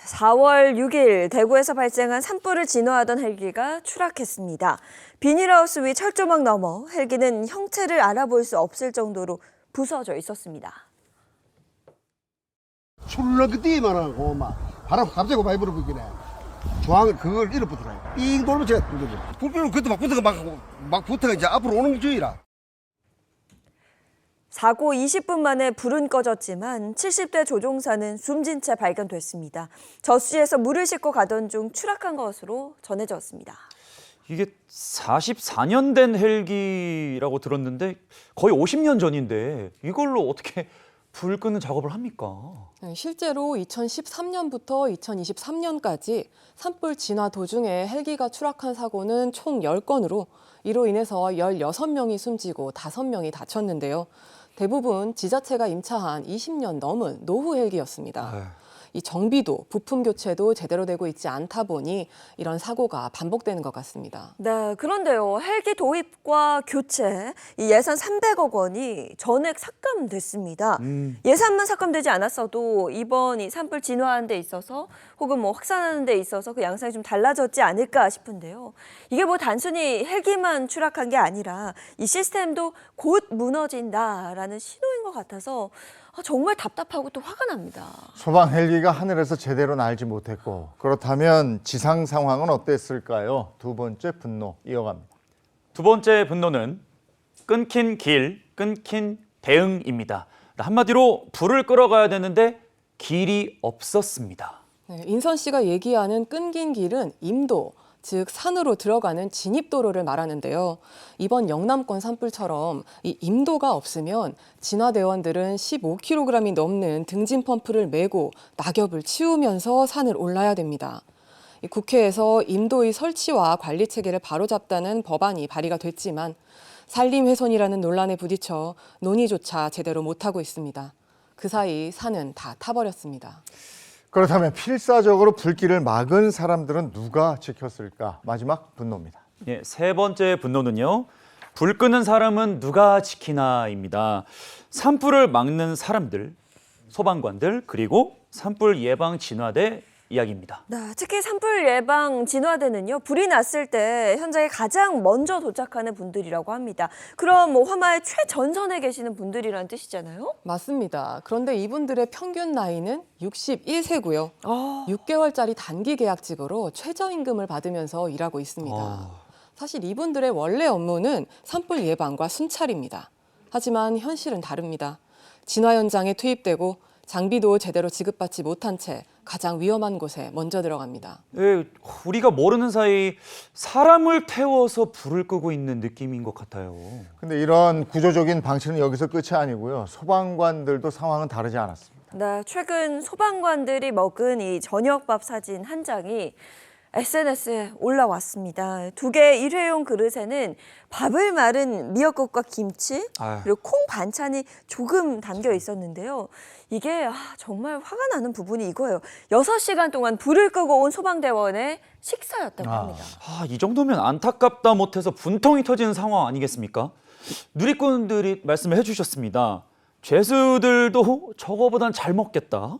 4월 6일 대구에서 발생한 산불을 진화하던 헬기가 추락했습니다. 비닐하우스 위 철조망 너머 헬기는 형체를 알아볼 수 없을 정도로 부서져 있었습니다. 출렁이만 하고 막 바람 갑자기 많이 불어보기네. 중앙 그걸 잃어버더라고. 삥 돌면 제가 뚫리죠. 불빛은 그때 막 붙어가 막 붙어가 이제 앞으로 오는 주의라. 사고 20분 만에 불은 꺼졌지만 70대 조종사는 숨진 채 발견됐습니다. 저수지에서 물을 싣고 가던 중 추락한 것으로 전해졌습니다. 이게 44년 된 헬기라고 들었는데 거의 50년 전인데 이걸로 어떻게 불 끄는 작업을 합니까? 실제로 2013년부터 2023년까지 산불 진화 도중에 헬기가 추락한 사고는 총 10건으로 이로 인해서 16명이 숨지고 5명이 다쳤는데요. 대부분 지자체가 임차한 20년 넘은 노후 헬기였습니다. 이 정비도 부품 교체도 제대로 되고 있지 않다 보니 이런 사고가 반복되는 것 같습니다. 네, 그런데요. 헬기 도입과 교체, 이 예산 300억 원이 전액 삭감됐습니다. 예산만 삭감되지 않았어도 이번 이 산불 진화하는 데 있어서 혹은 뭐 확산하는 데 있어서 그 양상이 좀 달라졌지 않을까 싶은데요. 이게 뭐 단순히 헬기만 추락한 게 아니라 이 시스템도 곧 무너진다라는 신호인 것 같아서 정말 답답하고 또 화가 납니다. 소방 헬기가 하늘에서 제대로 날지 못했고 그렇다면 지상 상황은 어땠을까요? 두 번째 분노 이어갑니다. 두 번째 분노는 끊긴 길, 끊긴 대응입니다. 한마디로 불을 끌어가야 되는데 길이 없었습니다. 네, 인선 씨가 얘기하는 끊긴 길은 임도, 즉 산으로 들어가는 진입도로를 말하는데요. 이번 영남권 산불처럼 이 임도가 없으면 진화대원들은 15kg이 넘는 등진 펌프를 메고 낙엽을 치우면서 산을 올라야 됩니다. 국회에서 임도의 설치와 관리 체계를 바로잡다는 법안이 발의가 됐지만 산림훼손이라는 논란에 부딪혀 논의조차 제대로 못하고 있습니다. 그 사이 산은 다 타버렸습니다. 그렇다면 필사적으로 불길을 막은 사람들은 누가 지켰을까? 마지막 분노입니다. 예, 세 번째 분노는요. 불 끄는 사람은 누가 지키나입니다. 산불을 막는 사람들, 소방관들, 그리고 산불 예방 진화대 이야기입니다. 네, 특히 산불 예방 진화대는요. 불이 났을 때 현장에 가장 먼저 도착하는 분들이라고 합니다. 그럼 뭐 화마의 최전선에 계시는 분들이라는 뜻이잖아요? 맞습니다. 그런데 이분들의 평균 나이는 61세고요. 6개월짜리 단기 계약직으로 최저임금을 받으면서 일하고 있습니다. 사실 이분들의 원래 업무는 산불 예방과 순찰입니다. 하지만 현실은 다릅니다. 진화 현장에 투입되고 장비도 제대로 지급받지 못한 채 가장 위험한 곳에 먼저 들어갑니다. 예, 우리가 모르는 사이 사람을 태워서 불을 끄고 있는 느낌인 것 같아요. 근데 이런 구조적인 방치는 여기서 끝이 아니고요. 소방관들도 상황은 다르지 않았습니다. 네, 최근 소방관들이 먹은 이 저녁밥 사진 한 장이 SNS에 올라왔습니다. 2개의 일회용 그릇에는 밥을 말은 미역국과 김치 그리고 콩 반찬이 조금 담겨 있었는데요. 이게 정말 화가 나는 부분이 이거예요. 6시간 동안 불을 끄고 온 소방대원의 식사였다고 합니다. 이 정도면 안타깝다 못해서 분통이 터지는 상황 아니겠습니까? 누리꾼들이 말씀을 해주셨습니다. 죄수들도 저거보단 잘 먹겠다.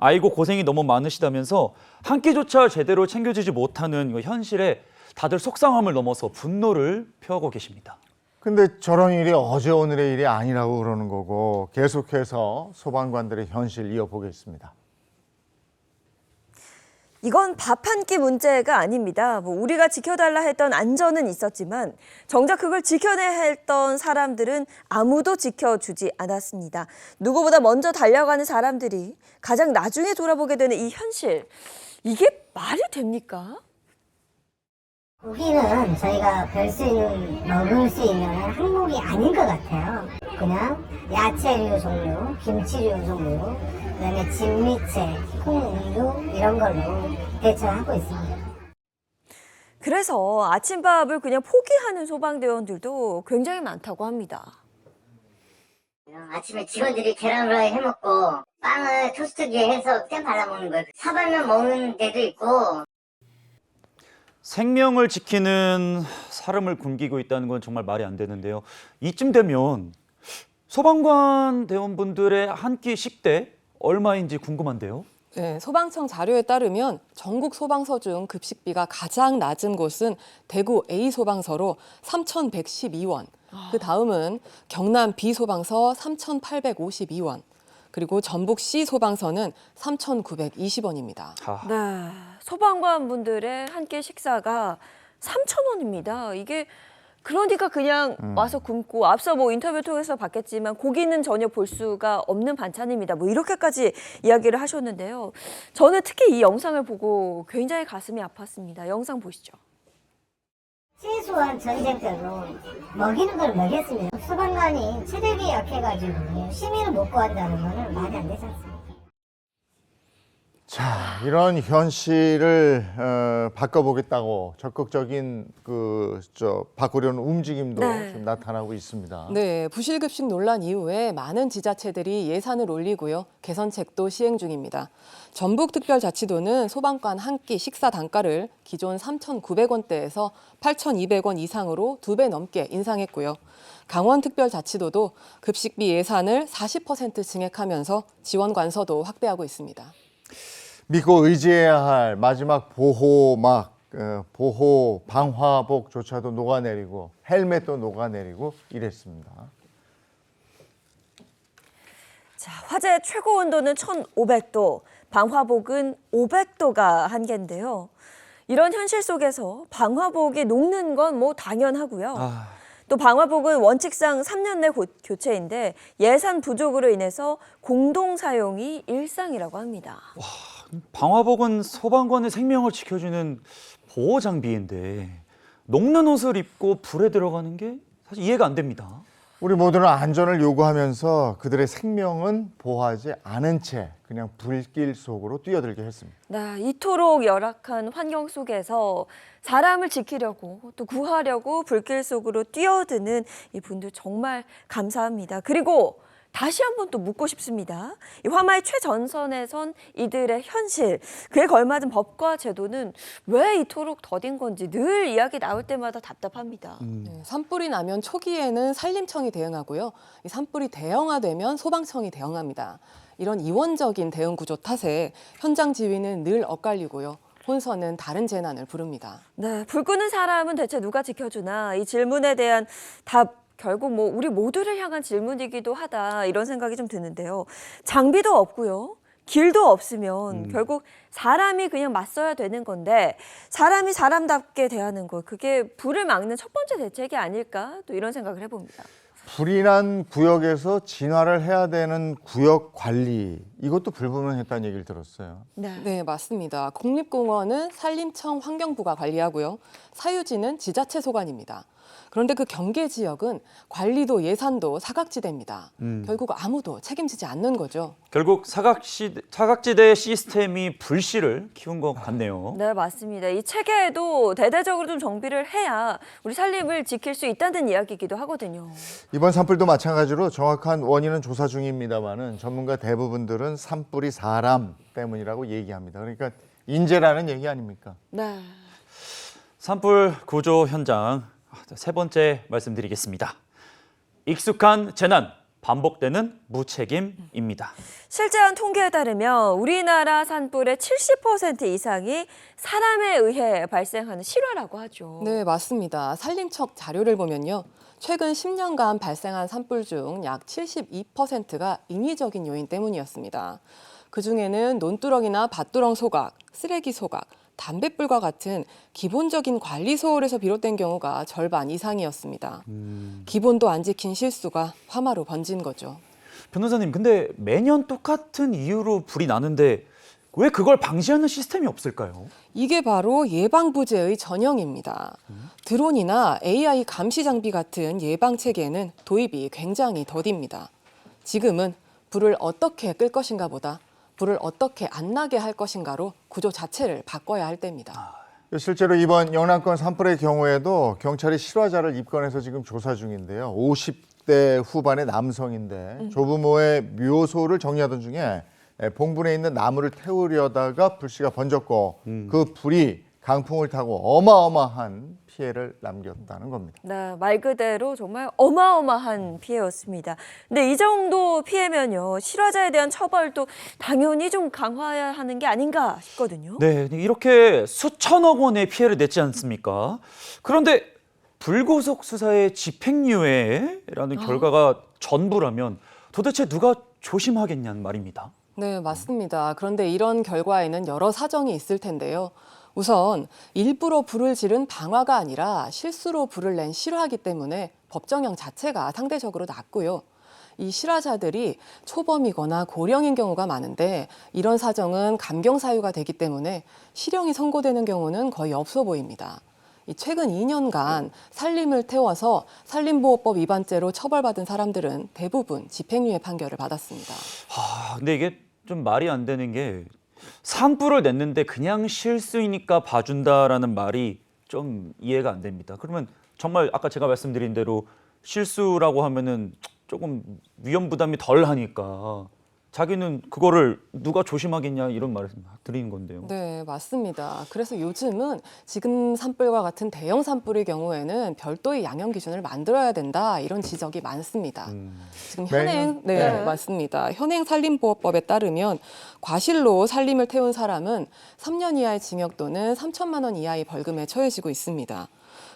아이고 고생이 너무 많으시다면서 한 끼조차 제대로 챙겨주지 못하는 이 현실에 다들 속상함을 넘어서 분노를 표하고 계십니다. 근데 저런 일이 어제 오늘의 일이 아니라고 그러는 거고 계속해서 소방관들의 현실 이어보겠습니다. 이건 밥 한 끼 문제가 아닙니다. 우리가 지켜달라 했던 안전은 있었지만 정작 그걸 지켜내야 했던 사람들은 아무도 지켜주지 않았습니다. 누구보다 먼저 달려가는 사람들이 가장 나중에 돌아보게 되는 이 현실, 이게 말이 됩니까? 고기는 저희가 먹을 수 있는 항목이 아닌 것 같아요. 그냥 야채류 종류, 김치류 종류, 그다음에 진미채, 콩, 우유 이런 걸로 대처하고 있습니다. 그래서 아침밥을 그냥 포기하는 소방대원들도 굉장히 많다고 합니다. 아침에 직원들이 계란 후라이 해먹고 빵을 토스트기에 해서 잼 발라먹는 거예요. 사발면 먹는 데도 있고. 생명을 지키는 사람을 굶기고 있다는 건 정말 말이 안 되는데요. 이쯤 되면 소방관 대원분들의 한 끼 식대 얼마인지 궁금한데요. 네, 소방청 자료에 따르면 전국 소방서 중 급식비가 가장 낮은 곳은 대구 A소방서로 3,112원, 그 다음은 경남 B소방서 3,852원, 그리고 전북 C소방서는 3,920원입니다. 네, 소방관 분들의 한 끼 식사가 3,000원입니다. 이게 그러니까 그냥 와서 굶고 앞서 뭐 인터뷰 통해서 봤겠지만 고기는 전혀 볼 수가 없는 반찬입니다. 뭐 이렇게까지 이야기를 하셨는데요. 저는 특히 이 영상을 보고 굉장히 가슴이 아팠습니다. 영상 보시죠. 최소한 전쟁 때도 먹이는 걸 먹였습니다. 소방관이 체력이 약해가지고 시민을 못 구한다는 거는 말이 안 되지 않습니까? 자, 이런 현실을 바꿔보겠다고 적극적인 바꾸려는 움직임도 네. 좀 나타나고 있습니다. 네, 부실급식 논란 이후에 많은 지자체들이 예산을 올리고요. 개선책도 시행 중입니다. 전북특별자치도는 소방관 한 끼 식사 단가를 기존 3,900원대에서 8,200원 이상으로 2배 넘게 인상했고요. 강원특별자치도도 급식비 예산을 40% 증액하면서 지원 관서도 확대하고 있습니다. 믿고 의지해야 할 마지막 보호 방화복조차도 녹아내리고 헬멧도 녹아내리고 이랬습니다. 자, 화재 최고 온도는 1,500도, 방화복은 500도가 한계인데요. 이런 현실 속에서 방화복이 녹는 건 뭐 당연하고요. 또 방화복은 원칙상 3년 내 교체인데 예산 부족으로 인해서 공동 사용이 일상이라고 합니다. 방화복은 소방관의 생명을 지켜주는 보호 장비인데 녹는 옷을 입고 불에 들어가는 게 사실 이해가 안 됩니다. 우리 모두는 안전을 요구하면서 그들의 생명은 보호하지 않은 채 그냥 불길 속으로 뛰어들게 했습니다. 네, 이토록 열악한 환경 속에서 사람을 지키려고 또 구하려고 불길 속으로 뛰어드는 이 분들 정말 감사합니다. 그리고 다시 한번 또 묻고 싶습니다. 이 화마의 최전선에 선 이들의 현실, 그에 걸맞은 법과 제도는 왜 이토록 더딘 건지 늘 이야기 나올 때마다 답답합니다. 네, 산불이 나면 초기에는 산림청이 대응하고요. 이 산불이 대형화되면 소방청이 대응합니다. 이런 이원적인 대응 구조 탓에 현장 지휘는 늘 엇갈리고요. 혼선은 다른 재난을 부릅니다. 네, 불 끄는 사람은 대체 누가 지켜주나 이 질문에 대한 답 결국 뭐 우리 모두를 향한 질문이기도 하다 이런 생각이 좀 드는데요. 장비도 없고요. 길도 없으면 결국 사람이 그냥 맞서야 되는 건데 사람이 사람답게 대하는 것 그게 불을 막는 첫 번째 대책이 아닐까 또 이런 생각을 해봅니다. 불이 난 구역에서 진화를 해야 되는 구역 관리 이것도 불분명했다는 얘기를 들었어요. 네, 맞습니다. 국립공원은 산림청 환경부가 관리하고요. 사유지는 지자체 소관입니다. 그런데 그 경계 지역은 관리도 예산도 사각지대입니다. 결국 아무도 책임지지 않는 거죠. 결국 사각지대 시스템이 불씨를 키운 것 같네요. 네, 맞습니다. 이 체계에도 대대적으로 좀 정비를 해야 우리 산림을 지킬 수 있다는 이야기이기도 하거든요. 이번 산불도 마찬가지로 정확한 원인은 조사 중입니다만은 전문가 대부분들은 산불이 사람 때문이라고 얘기합니다. 그러니까 인재라는 얘기 아닙니까? 네. 산불 구조 현장 세 번째 말씀드리겠습니다. 익숙한 재난, 반복되는 무책임입니다. 실제한 통계에 따르면 우리나라 산불의 70% 이상이 사람에 의해 발생하는 실화라고 하죠. 네, 맞습니다. 산림청 자료를 보면요. 최근 10년간 발생한 산불 중 약 72%가 인위적인 요인 때문이었습니다. 그중에는 논두렁이나 밭두렁 소각, 쓰레기 소각, 담뱃불과 같은 기본적인 관리 소홀에서 비롯된 경우가 절반 이상이었습니다. 기본도 안 지킨 실수가 화마로 번진 거죠. 변호사님, 근데 매년 똑같은 이유로 불이 나는데 왜 그걸 방지하는 시스템이 없을까요? 이게 바로 예방부재의 전형입니다. 드론이나 AI 감시 장비 같은 예방 체계에는 도입이 굉장히 더딥니다. 지금은 불을 어떻게 끌 것인가 보다 불을 어떻게 안 나게 할 것인가로 구조 자체를 바꿔야 할 때입니다. 실제로 이번 영남권 산불의 경우에도 경찰이 실화자를 입건해서 지금 조사 중인데요. 50대 후반의 남성인데 조부모의 묘소를 정리하던 중에 봉분에 있는 나무를 태우려다가 불씨가 번졌고 그 불이 강풍을 타고 어마어마한 피해를 남겼다는 겁니다. 네, 말 그대로 정말 어마어마한 피해였습니다. 근데 이 정도 피해면요, 실화자에 대한 처벌도 당연히 좀 강화해야 하는 게 아닌가 싶거든요. 네, 이렇게 수천억 원의 피해를 냈지 않습니까? 그런데 불구속 수사의 집행유예라는 결과가 전부라면 도대체 누가 조심하겠냐는 말입니다. 네, 맞습니다. 그런데 이런 결과에는 여러 사정이 있을 텐데요. 우선 일부러 불을 지른 방화가 아니라 실수로 불을 낸 실화이기 때문에 법정형 자체가 상대적으로 낮고요. 이 실화자들이 초범이거나 고령인 경우가 많은데 이런 사정은 감경 사유가 되기 때문에 실형이 선고되는 경우는 거의 없어 보입니다. 최근 2년간 살림을 태워서 산림보호법 위반죄로 처벌받은 사람들은 대부분 집행유예 판결을 받았습니다. 근데 이게 좀 말이 안 되는 게 산불을 냈는데 그냥 실수이니까 봐준다라는 말이 좀 이해가 안 됩니다. 그러면 정말 아까 제가 말씀드린 대로 실수라고 하면은 조금 위험 부담이 덜 하니까 자기는 그거를 누가 조심하겠냐 이런 말을 드리는 건데요. 네, 맞습니다. 그래서 요즘은 지금 산불과 같은 대형 산불의 경우에는 별도의 양형 기준을 만들어야 된다 이런 지적이 많습니다. 지금 현행 맞습니다. 현행 산림보호법에 따르면 과실로 산림을 태운 사람은 3년 이하의 징역 또는 3천만 원 이하의 벌금에 처해지고 있습니다.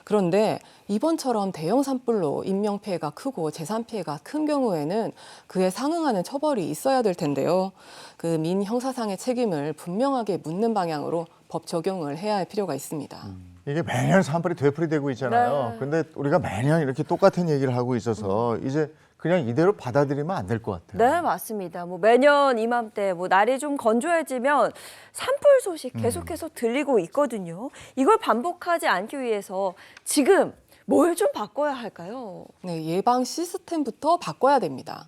그런데 이번처럼 대형 산불로 인명피해가 크고 재산피해가 큰 경우에는 그에 상응하는 처벌이 있어야 될 텐데요. 그 민형사상의 책임을 분명하게 묻는 방향으로 법 적용을 해야 할 필요가 있습니다. 이게 매년 산불이 되풀이되고 있잖아요. 네. 근데 우리가 매년 이렇게 똑같은 얘기를 하고 있어서 이제 그냥 이대로 받아들이면 안 될 것 같아요. 네, 맞습니다. 뭐 매년 이맘때 날이 좀 건조해지면 산불 소식 계속해서 들리고 있거든요. 이걸 반복하지 않기 위해서 지금 뭘 좀 바꿔야 할까요? 네, 예방 시스템부터 바꿔야 됩니다.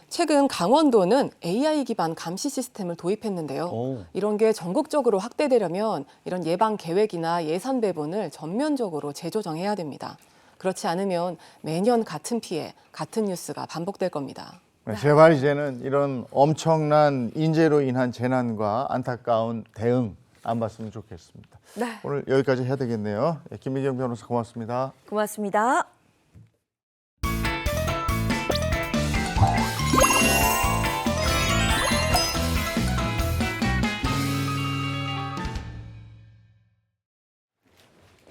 최근 강원도는 AI 기반 감시 시스템을 도입했는데요. 이런 게 전국적으로 확대되려면 이런 예방 계획이나 예산 배분을 전면적으로 재조정해야 됩니다. 그렇지 않으면 매년 같은 피해, 같은 뉴스가 반복될 겁니다. 네, 제발 이제는 이런 엄청난 인재로 인한 재난과 안타까운 대응 안 봤으면 좋겠습니다. 네. 오늘 여기까지 해야 되겠네요. 김미경 변호사 고맙습니다. 고맙습니다.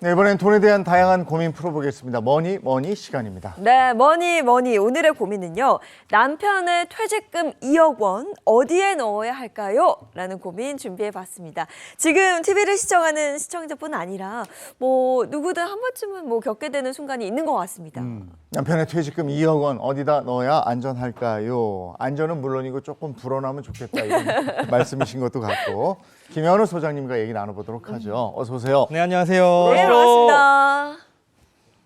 네, 이번엔 돈에 대한 다양한 고민 풀어보겠습니다. 머니 시간입니다. 네, 머니 오늘의 고민은요. 남편의 퇴직금 2억 원 어디에 넣어야 할까요? 라는 고민 준비해봤습니다. 지금 TV를 시청하는 시청자뿐 아니라 누구든 한 번쯤은 겪게 되는 순간이 있는 것 같습니다. 남편의 퇴직금 2억 원 어디다 넣어야 안전할까요? 안전은 물론이고 조금 불어나면 좋겠다 이런 말씀이신 것도 같고 김현우 소장님과 얘기 나눠보도록 하죠. 어서 오세요. 네, 안녕하세요. 네, 반갑습니다.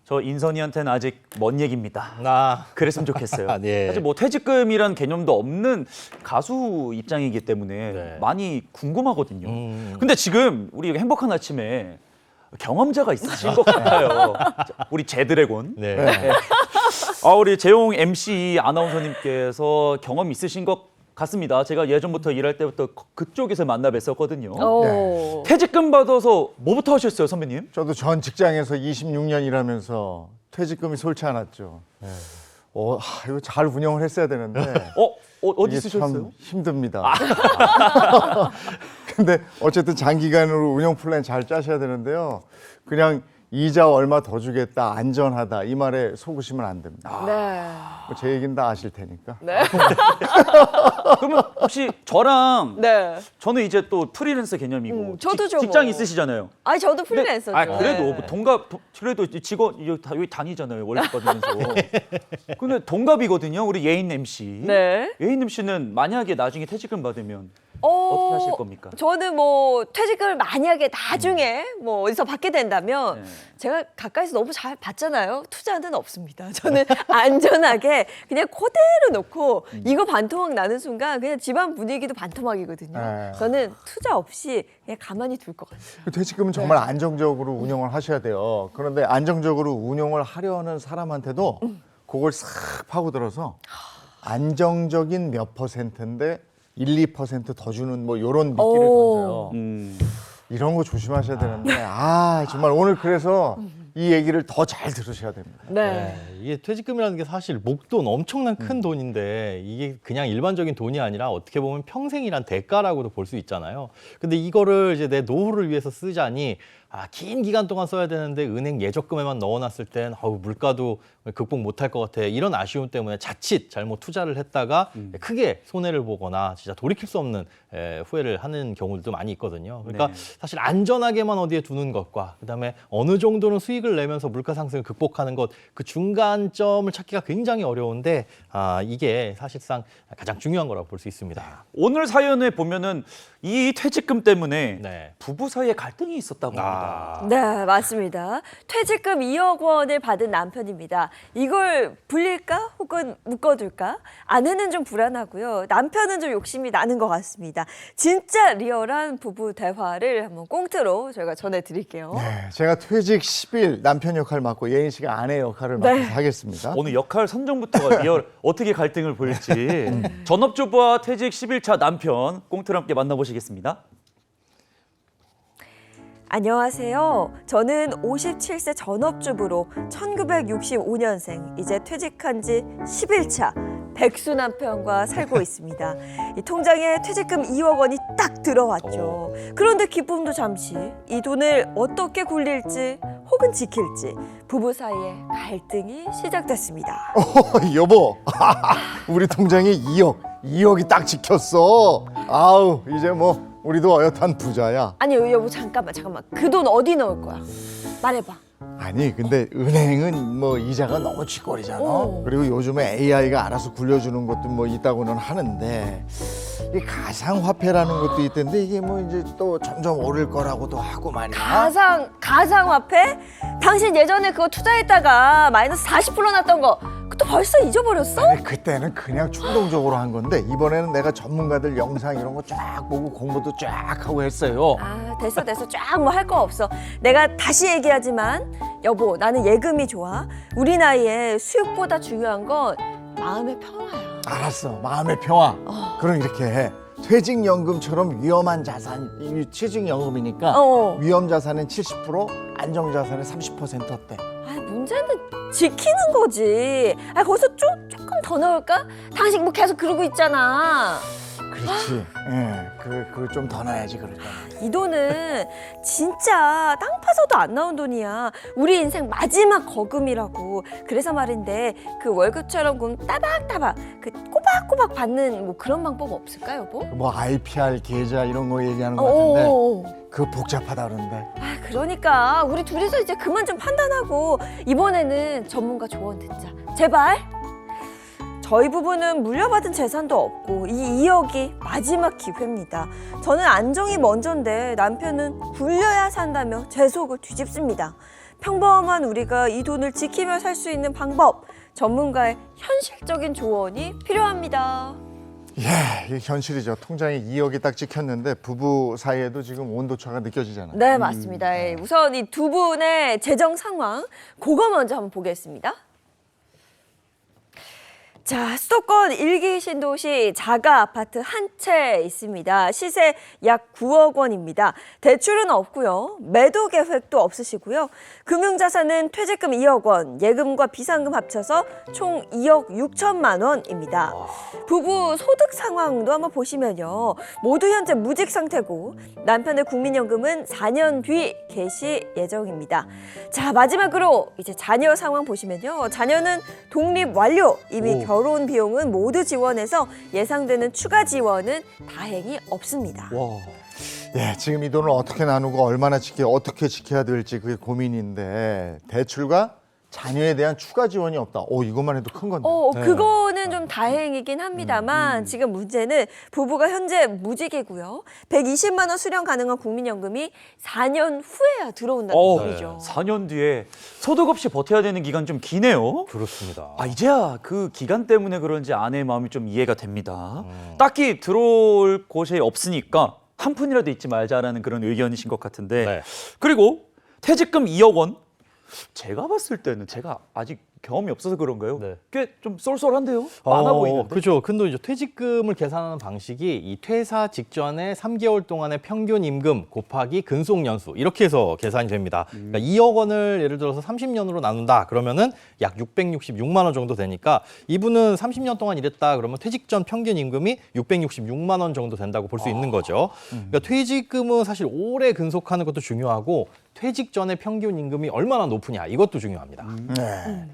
저 인선이한테는 아직 먼 얘기입니다. 그랬으면 좋겠어요. 네. 사실 퇴직금이란 개념도 없는 가수 입장이기 때문에 많이 궁금하거든요. 근데 지금 우리 행복한 아침에 경험자가 있으신 것 같아요. 우리 제드래곤. 네. 우리 재용 MC 아나운서님께서 경험 있으신 것 같습니다. 제가 예전부터 일할 때부터 그쪽에서 만나 뵀었거든요. 오. 퇴직금 받아서 뭐부터 하셨어요, 선배님? 저도 전 직장에서 26년 일하면서 퇴직금이 솔치 않았죠. 이거 잘 운영을 했어야 되는데 어디 이게 쓰셨어요? 참 힘듭니다. 근데 어쨌든 장기간으로 운영 플랜 잘 짜셔야 되는데요. 그냥 이자 얼마 더 주겠다, 안전하다 이 말에 속으시면 안 됩니다. 네. 제 얘기는 다 아실 테니까. 네. 그러면 혹시 저랑 네. 저는 이제 또 프리랜서 개념이고 저도 좀 직장 있으시잖아요. 아니, 저도 프리랜서죠. 그래도 네. 그래도 직원 여기 다니잖아요. 월급 받으면서. 근데 동갑이거든요. 우리 예인 MC. 네. 예인 MC는 만약에 나중에 퇴직금 받으면 어떻게 하실 겁니까? 저는 뭐 퇴직금을 만약에 나중에 뭐 어디서 받게 된다면 네. 제가 가까이서 너무 잘 봤잖아요. 투자는 없습니다. 저는 안전하게 그냥 그대로 놓고 이거 반토막 나는 순간 그냥 집안 분위기도 반토막이거든요. 네. 저는 투자 없이 그냥 가만히 둘 것 같아요. 그 퇴직금은 정말 안정적으로 운영을 하셔야 돼요. 그런데 안정적으로 운영을 하려는 사람한테도 그걸 싹 파고들어서 안정적인 몇 %인데 1, 2% 더 주는 뭐 이런 미끼를 던져요. 이런 거 조심하셔야 되는데 정말 오늘 그래서 이 얘기를 더 잘 들으셔야 됩니다. 네. 이게 퇴직금이라는 게 사실 목돈 엄청난 큰 돈인데 이게 그냥 일반적인 돈이 아니라 어떻게 보면 평생이란 대가라고도 볼 수 있잖아요. 근데 이거를 이제 내 노후를 위해서 쓰자니 긴 기간 동안 써야 되는데 은행 예적금에만 넣어놨을 땐 물가도 극복 못할 것 같아. 이런 아쉬움 때문에 자칫 잘못 투자를 했다가 크게 손해를 보거나 진짜 돌이킬 수 없는 후회를 하는 경우들도 많이 있거든요. 그러니까 네. 사실 안전하게만 어디에 두는 것과 그다음에 어느 정도는 수익을 내면서 물가 상승을 극복하는 것, 그 중간점을 찾기가 굉장히 어려운데 이게 사실상 가장 중요한 거라고 볼 수 있습니다. 오늘 사연에 보면은 이 퇴직금 때문에 네. 부부 사이에 갈등이 있었다고 합니다. 네, 맞습니다. 퇴직금 2억 원을 받은 남편입니다. 이걸 불릴까 혹은 묶어둘까? 아내는 좀 불안하고요. 남편은 좀 욕심이 나는 것 같습니다. 진짜 리얼한 부부 대화를 한번 꽁트로 저희가 전해드릴게요. 네, 제가 퇴직 10일 남편 역할 맡고 예인 씨가 아내 역할을 맡아서 하겠습니다. 오늘 역할 선정부터가 리얼 어떻게 갈등을 보일지 전업주부와 퇴직 10일차 남편 꽁트로 함께 만나보시겠습니다. 안녕하세요. 저는 57세 전업주부로 1965년생, 이제 퇴직한 지 10일차 백수 남편과 살고 있습니다. 이 통장에 퇴직금 2억 원이 딱 들어왔죠. 그런데 기쁨도 잠시, 이 돈을 어떻게 굴릴지 혹은 지킬지 부부 사이에 갈등이 시작됐습니다. 여보, 우리 통장에 2억이 딱 지켰어. 아우, 이제 뭐 우리도 어엿한 부자야. 아니 여보 잠깐만. 그 돈 어디 넣을 거야? 말해봐. 아니 근데 은행은 뭐 이자가 너무 쥐꼬리잖아. 오. 그리고 요즘에 AI가 알아서 굴려주는 것도 뭐 있다고는 하는데 이 가상화폐라는 것도 있던데 이게 뭐 이제 또 점점 오를 거라고도 하고 말이야. 가상화폐? 당신 예전에 그거 투자했다가 마이너스 40% 났던 거 그것도 벌써 잊어버렸어? 아니, 그때는 그냥 충동적으로 한 건데 이번에는 내가 전문가들 영상 이런 거 쫙 보고 공부도 쫙 하고 했어요. 됐어 쫙 뭐 할 거 없어. 내가 다시 얘기하지만 여보, 나는 예금이 좋아. 우리 나이에 수익보다 중요한 건 마음의 평화야. 알았어, 마음의 평화. 그럼 이렇게 해. 퇴직연금처럼 위험한 자산, 이 퇴직연금이니까 위험 자산은 70%, 안정 자산은 30% 어때? 문제는 지키는 거지. 거기서 조금 더 넣을까? 당신 뭐 계속 그러고 있잖아. 그렇지. 예, 그 좀 더 넣어야지 그럴 거야. 이 돈은 진짜 땅 파서도 안 나온 돈이야. 우리 인생 마지막 거금이라고. 그래서 말인데 그 월급처럼 그 따박따박 그 꼬박꼬박 받는 뭐 그런 방법 없을까 여보? 뭐 IPR 계좌 이런 거 얘기하는 거 같은데 그거 복잡하다 그러는데. 그러니까 우리 둘이서 이제 그만 좀 판단하고 이번에는 전문가 조언 듣자. 제발. 저희 부부는 물려받은 재산도 없고 이 2억이 마지막 기회입니다. 저는 안정이 먼저인데 남편은 굴려야 산다며 제 속을 뒤집습니다. 평범한 우리가 이 돈을 지키며 살 수 있는 방법, 전문가의 현실적인 조언이 필요합니다. 예, 이게 현실이죠. 통장에 2억이 딱 찍혔는데 부부 사이에도 지금 온도차가 느껴지잖아요. 네, 맞습니다. 우선 이 두 분의 재정 상황, 그거 먼저 한번 보겠습니다. 자, 수도권 1기 신도시 자가 아파트 한 채 있습니다. 시세 약 9억 원입니다. 대출은 없고요. 매도 계획도 없으시고요. 금융자산은 퇴직금 2억 원, 예금과 비상금 합쳐서 총 2억 6천만 원입니다. 부부 소득 상황도 한번 보시면요. 모두 현재 무직 상태고 남편의 국민연금은 4년 뒤 개시 예정입니다. 자, 마지막으로 이제 자녀 상황 보시면요. 자녀는 독립 완료, 이미 결혼 비용은 모두 지원해서 예상되는 추가 지원은 다행히 없습니다. 예, 지금 이 돈을 어떻게 나누고 얼마나 어떻게 지켜야 될지 그게 고민인데 대출과 자녀에 대한 추가 지원이 없다. 이것만 해도 큰 건데. 그거는 좀 다행이긴 합니다만 지금 문제는 부부가 현재 무직이고요. 120만 원 수령 가능한 국민연금이 4년 후에야 들어온다는 얘기죠. 4년 뒤에 소득 없이 버텨야 되는 기간 좀 기네요. 그렇습니다. 이제야 그 기간 때문에 그런지 아내의 마음이 좀 이해가 됩니다. 딱히 들어올 곳이 없으니까 한 푼이라도 잊지 말자라는 그런 의견이신 것 같은데. 네. 그리고 퇴직금 2억 원. 제가 봤을 때는 제가 아직 경험이 없어서 그런가요? 네. 꽤 좀 쏠쏠한데요? 많아 보이는데. 그렇죠. 근데 이제 퇴직금을 계산하는 방식이 이 퇴사 직전에 3개월 동안의 평균 임금 곱하기 근속 연수 이렇게 해서 계산이 됩니다. 그러니까 2억 원을 예를 들어서 30년으로 나눈다 그러면은 약 666만 원 정도 되니까 이분은 30년 동안 일했다 그러면 퇴직 전 평균 임금이 666만 원 정도 된다고 볼 수 있는 거죠. 그러니까 퇴직금은 사실 오래 근속하는 것도 중요하고 퇴직 전의 평균 임금이 얼마나 높으냐 이것도 중요합니다. 네.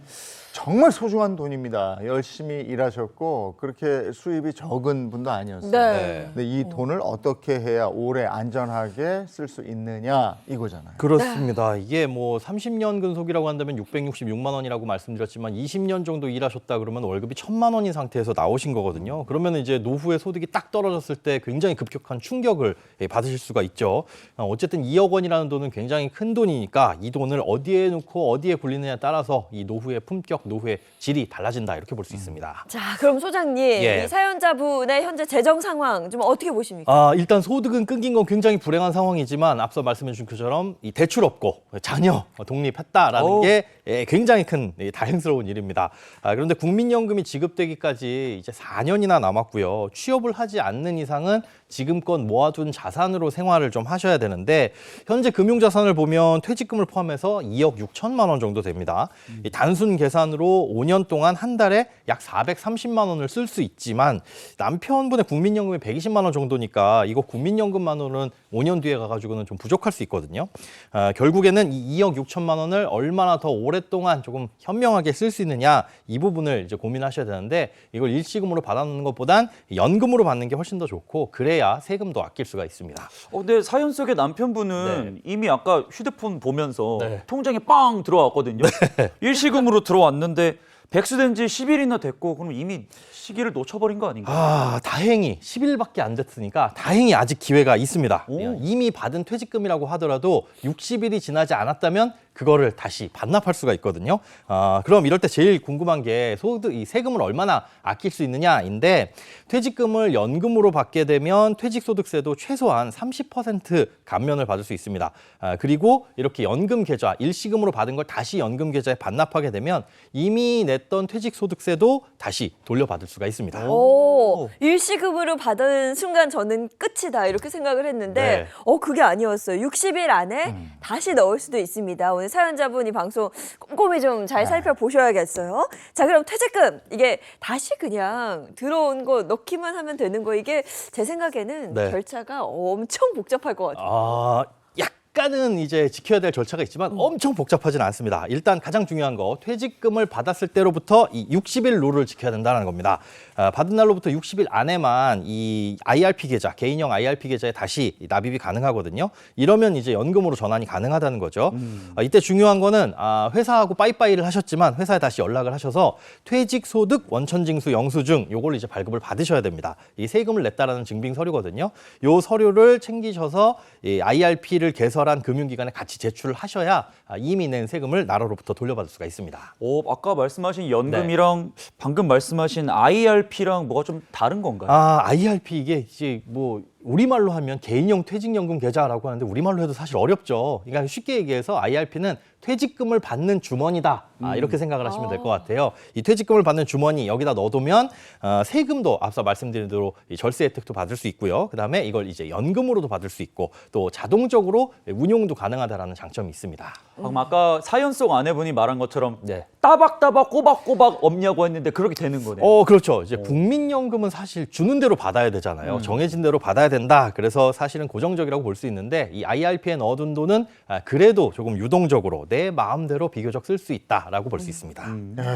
정말 소중한 돈입니다. 열심히 일하셨고 그렇게 수입이 적은 분도 아니었어요. 네. 근데 이 돈을 어떻게 해야 오래 안전하게 쓸 수 있느냐 이거잖아요. 그렇습니다. 이게 뭐 30년 근속이라고 한다면 666만 원이라고 말씀드렸지만 20년 정도 일하셨다 그러면 월급이 1,000만 원인 상태에서 나오신 거거든요. 그러면 이제 노후에 소득이 딱 떨어졌을 때 굉장히 급격한 충격을 받으실 수가 있죠. 어쨌든 2억 원이라는 돈은 굉장히 큰 돈이니까 이 돈을 어디에 놓고 어디에 굴리느냐에 따라서 이 노후의 품격, 노후의 질이 달라진다 이렇게 볼 수 있습니다. 자, 그럼 소장님, 이 사연자분의 현재 재정 상황 좀 어떻게 보십니까? 일단 소득은 끊긴 건 굉장히 불행한 상황이지만 앞서 말씀해 주신 것처럼 이 대출 없고 자녀 독립했다라는 게 굉장히 큰 다행스러운 일입니다. 그런데 국민연금이 지급되기까지 이제 4년이나 남았고요. 취업을 하지 않는 이상은 지금껏 모아둔 자산으로 생활을 좀 하셔야 되는데 현재 금융자산을 보면 퇴직금을 포함해서 2억 6천만 원 정도 됩니다. 이 단순 계산으로 5년 동안 한 달에 약 430만 원을 쓸 수 있지만 남편분의 국민연금이 120만 원 정도니까 이거 국민연금만으로는 5년 뒤에 가가지고는 좀 부족할 수 있거든요. 결국에는 이 2억 6천만 원을 얼마나 더 오랫동안 조금 현명하게 쓸 수 있느냐 이 부분을 이제 고민하셔야 되는데 이걸 일시금으로 받아놓는 것보단 연금으로 받는 게 훨씬 더 좋고 그래야 세금도 아낄 수가 있습니다. 근데 사연 속의 남편분은 이미 아까 휴대폰 보면서 통장에 빵 들어왔거든요. 일시금으로 들어왔는데 백수된 지 10일이나 됐고 그럼 이미 시기를 놓쳐버린 거 아닌가요? 다행히 10일밖에 안 됐으니까 다행히 아직 기회가 있습니다. 이미 받은 퇴직금이라고 하더라도 60일이 지나지 않았다면 그거를 다시 반납할 수가 있거든요. 그럼 이럴 때 제일 궁금한 게 이 세금을 얼마나 아낄 수 있느냐인데 퇴직금을 연금으로 받게 되면 퇴직소득세도 최소한 30% 감면을 받을 수 있습니다. 그리고 이렇게 연금 계좌, 일시금으로 받은 걸 다시 연금 계좌에 반납하게 되면 이미 냈던 퇴직소득세도 다시 돌려받을 수가 있습니다. 일시금으로 받은 순간 저는 끝이다 이렇게 생각을 했는데 그게 아니었어요. 60일 안에 다시 넣을 수도 있습니다. 오늘 사연자분이 방송 꼼꼼히 좀 잘 살펴보셔야겠어요. 자, 그럼 퇴직금 이게 다시 그냥 들어온 거 넣기만 하면 되는 거 이게 제 생각에는 절차가 엄청 복잡할 것 같아요. 약간은 이제 지켜야 될 절차가 있지만 엄청 복잡하진 않습니다. 일단 가장 중요한 거 퇴직금을 받았을 때로부터 이 60일 룰을 지켜야 된다는 겁니다. 받은 날로부터 60일 안에만 이 IRP 계좌, 개인형 IRP 계좌에 다시 납입이 가능하거든요. 이러면 이제 연금으로 전환이 가능하다는 거죠. 이때 중요한 거는 회사하고 빠이빠이를 하셨지만 회사에 다시 연락을 하셔서 퇴직소득 원천징수 영수증 요걸 이제 발급을 받으셔야 됩니다. 이 세금을 냈다라는 증빙 서류거든요. 요 서류를 챙기셔서 이 IRP를 개설한 금융기관에 같이 제출을 하셔야 이미 낸 세금을 나라로부터 돌려받을 수가 있습니다. 아까 말씀하신 연금이랑 방금 말씀하신 IRP랑 뭐가 좀 다른 건가요? IRP 이게 이제 뭐 우리말로 하면 개인형 퇴직연금 계좌라고 하는데 우리말로 해도 사실 어렵죠. 그러니까 쉽게 얘기해서 IRP는 퇴직금을 받는 주머니다. 이렇게 생각을 하시면 될 것 같아요. 이 퇴직금을 받는 주머니 여기다 넣어두면 세금도 앞서 말씀드린 대로 이 절세 혜택도 받을 수 있고요. 그다음에 이걸 이제 연금으로도 받을 수 있고 또 자동적으로 운용도 가능하다라는 장점이 있습니다. 아까 사연 속 아내분이 말한 것처럼 따박따박 꼬박꼬박 없냐고 했는데 그렇게 되는 거네요. 그렇죠. 이제 국민연금은 사실 주는 대로 받아야 되잖아요. 정해진 대로 받아야 된다. 그래서 사실은 고정적이라고 볼 수 있는데 이 IRP에 넣어둔 돈은 그래도 조금 유동적으로 내 마음대로 비교적 쓸 수 있다라고 볼 수 있습니다.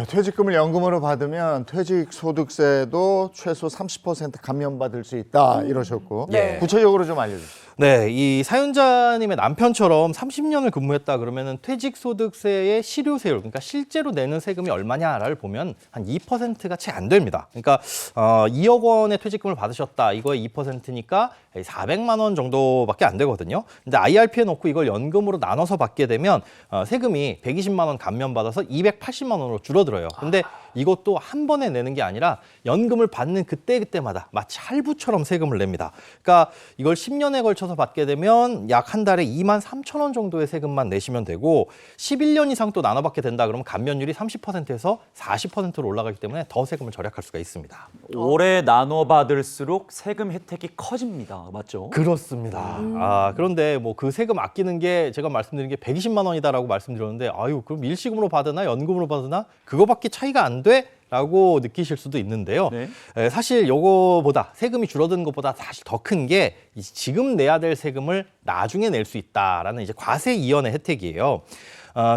퇴직금을 연금으로 받으면 퇴직소득세도 최소 30% 감면받을 수 있다 이러셨고 구체적으로 좀 알려주세요. 네, 이 사연자님의 남편처럼 30년을 근무했다 그러면은 퇴직소득세의 실효세율, 그러니까 실제로 내는 세금이 얼마냐를 보면 한 2%가 채 안 됩니다. 그러니까 2억 원의 퇴직금을 받으셨다. 이거의 2%니까 400만 원 정도밖에 안 되거든요. 근데 IRP에 넣고 이걸 연금으로 나눠서 받게 되면 세금이 120만 원 감면받아서 280만 원으로 줄어들어요. 근데 이것도 한 번에 내는 게 아니라 연금을 받는 그때그때마다 마치 할부처럼 세금을 냅니다. 그러니까 이걸 10년에 걸쳐서 받게 되면 약 한 달에 2만 3천 원 정도의 세금만 내시면 되고 11년 이상 또 나눠받게 된다 그러면 감면율이 30%에서 40%로 올라가기 때문에 더 세금을 절약할 수가 있습니다. 오래 나눠 받을수록 세금 혜택이 커집니다. 맞죠? 그렇습니다. 그런데 뭐 그 세금 아끼는 게 제가 말씀드린 게 120만 원이다라고 말씀드렸는데 아유 그럼 일시금으로 받으나 연금으로 받으나 그거밖에 차이가 안 돼? 라고 느끼실 수도 있는데요. 네. 사실 요거보다 세금이 줄어드는 것보다 사실 더 큰 게 지금 내야 될 세금을 나중에 낼 수 있다라는 이제 과세 이연의 혜택이에요.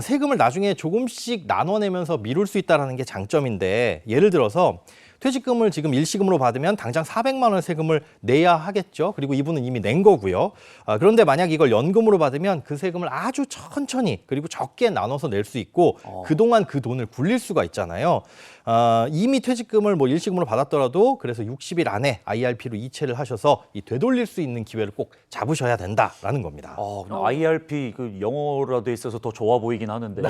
세금을 나중에 조금씩 나눠내면서 미룰 수 있다는 게 장점인데 예를 들어서 퇴직금을 지금 일시금으로 받으면 당장 400만 원 세금을 내야 하겠죠. 그리고 이분은 이미 낸 거고요. 그런데 만약 이걸 연금으로 받으면 그 세금을 아주 천천히 그리고 적게 나눠서 낼 수 있고 그동안 그 돈을 굴릴 수가 있잖아요. 이미 퇴직금을 뭐 일시금으로 받았더라도 그래서 60일 안에 IRP로 이체를 하셔서 이 되돌릴 수 있는 기회를 꼭 잡으셔야 된다라는 겁니다. IRP 그 영어로 돼 있어서 더 좋아 보이긴 하는데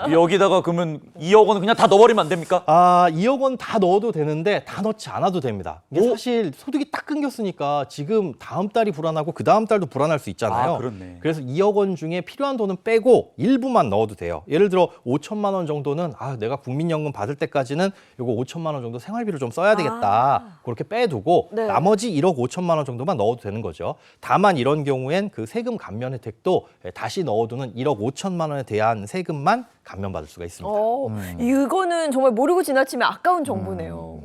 여기다가 그러면 2억 원 그냥 다 넣어버리면 안 됩니까? 2억 원 다 넣어도 되는데 다 넣지 않아도 됩니다. 이게 사실 소득이 딱 끊겼으니까 지금 다음 달이 불안하고 그 다음 달도 불안할 수 있잖아요. 그렇네. 그래서 2억 원 중에 필요한 돈은 빼고 일부만 넣어도 돼요. 예를 들어 5천만 원 정도는 내가 국민연금 받을 때까지는 요거 5천만 원 정도 생활비로 좀 써야 되겠다. 그렇게 빼두고 네. 나머지 1억 5천만 원 정도만 넣어도 되는 거죠. 다만 이런 경우엔 그 세금 감면 혜택도 다시 넣어두는 1억 5천만 원에 대한 세금만 감면받을 수가 있습니다. 이거는 정말 모르고 지나치면 아까운 정보네요.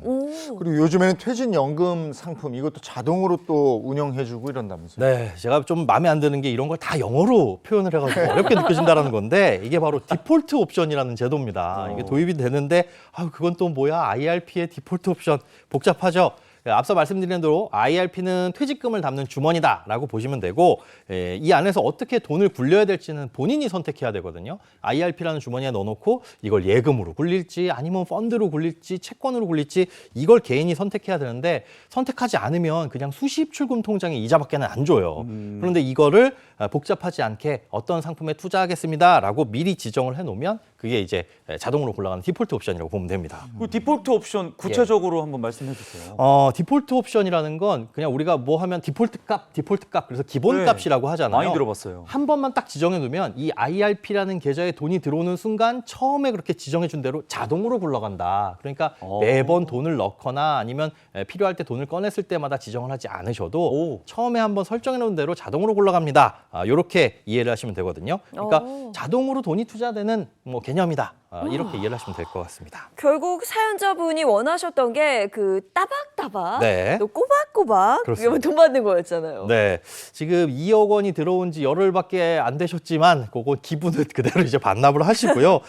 그리고 요즘에는 퇴직연금 상품 이것도 자동으로 또 운영해주고 이런다면서요? 네, 제가 좀 마음에 안 드는 게 이런 걸 다 영어로 표현을 해가지고 어렵게 느껴진다는 건데 이게 바로 디폴트 옵션이라는 제도입니다. 이게 도입이 되는데 그건 또 뭐야? IRP의 디폴트 옵션 복잡하죠? 앞서 말씀드린 대로 IRP는 퇴직금을 담는 주머니다라고 보시면 되고 이 안에서 어떻게 돈을 굴려야 될지는 본인이 선택해야 되거든요. IRP라는 주머니에 넣어놓고 이걸 예금으로 굴릴지 아니면 펀드로 굴릴지 채권으로 굴릴지 이걸 개인이 선택해야 되는데 선택하지 않으면 그냥 수십 출금 통장에 이자밖에는 안 줘요. 그런데 이거를 복잡하지 않게 어떤 상품에 투자하겠습니다라고 미리 지정을 해놓으면 그게 이제 자동으로 굴러가는 디폴트 옵션이라고 보면 됩니다. 그 디폴트 옵션 구체적으로 한번 말씀해 주세요. 디폴트 옵션이라는 건 그냥 우리가 뭐 하면 디폴트 값 그래서 기본 값이라고 하잖아요. 많이 들어봤어요. 한 번만 딱 지정해 두면 이 IRP라는 계좌에 돈이 들어오는 순간 처음에 그렇게 지정해 준 대로 자동으로 굴러간다. 그러니까 매번 돈을 넣거나 아니면 필요할 때 돈을 꺼냈을 때마다 지정을 하지 않으셔도 처음에 한번 설정해 놓은 대로 자동으로 굴러갑니다. 이렇게 이해를 하시면 되거든요. 그러니까 자동으로 돈이 투자되는 뭐 개념이다. 이렇게 이해를 하시면 될 것 같습니다. 결국 사연자분이 원하셨던 게 그 따박따박, 네. 또 꼬박꼬박 그렇습니다. 돈 받는 거였잖아요. 네, 지금 2억 원이 들어온 지 열흘밖에 안 되셨지만 그거 기분은 그대로 이제 반납을 하시고요.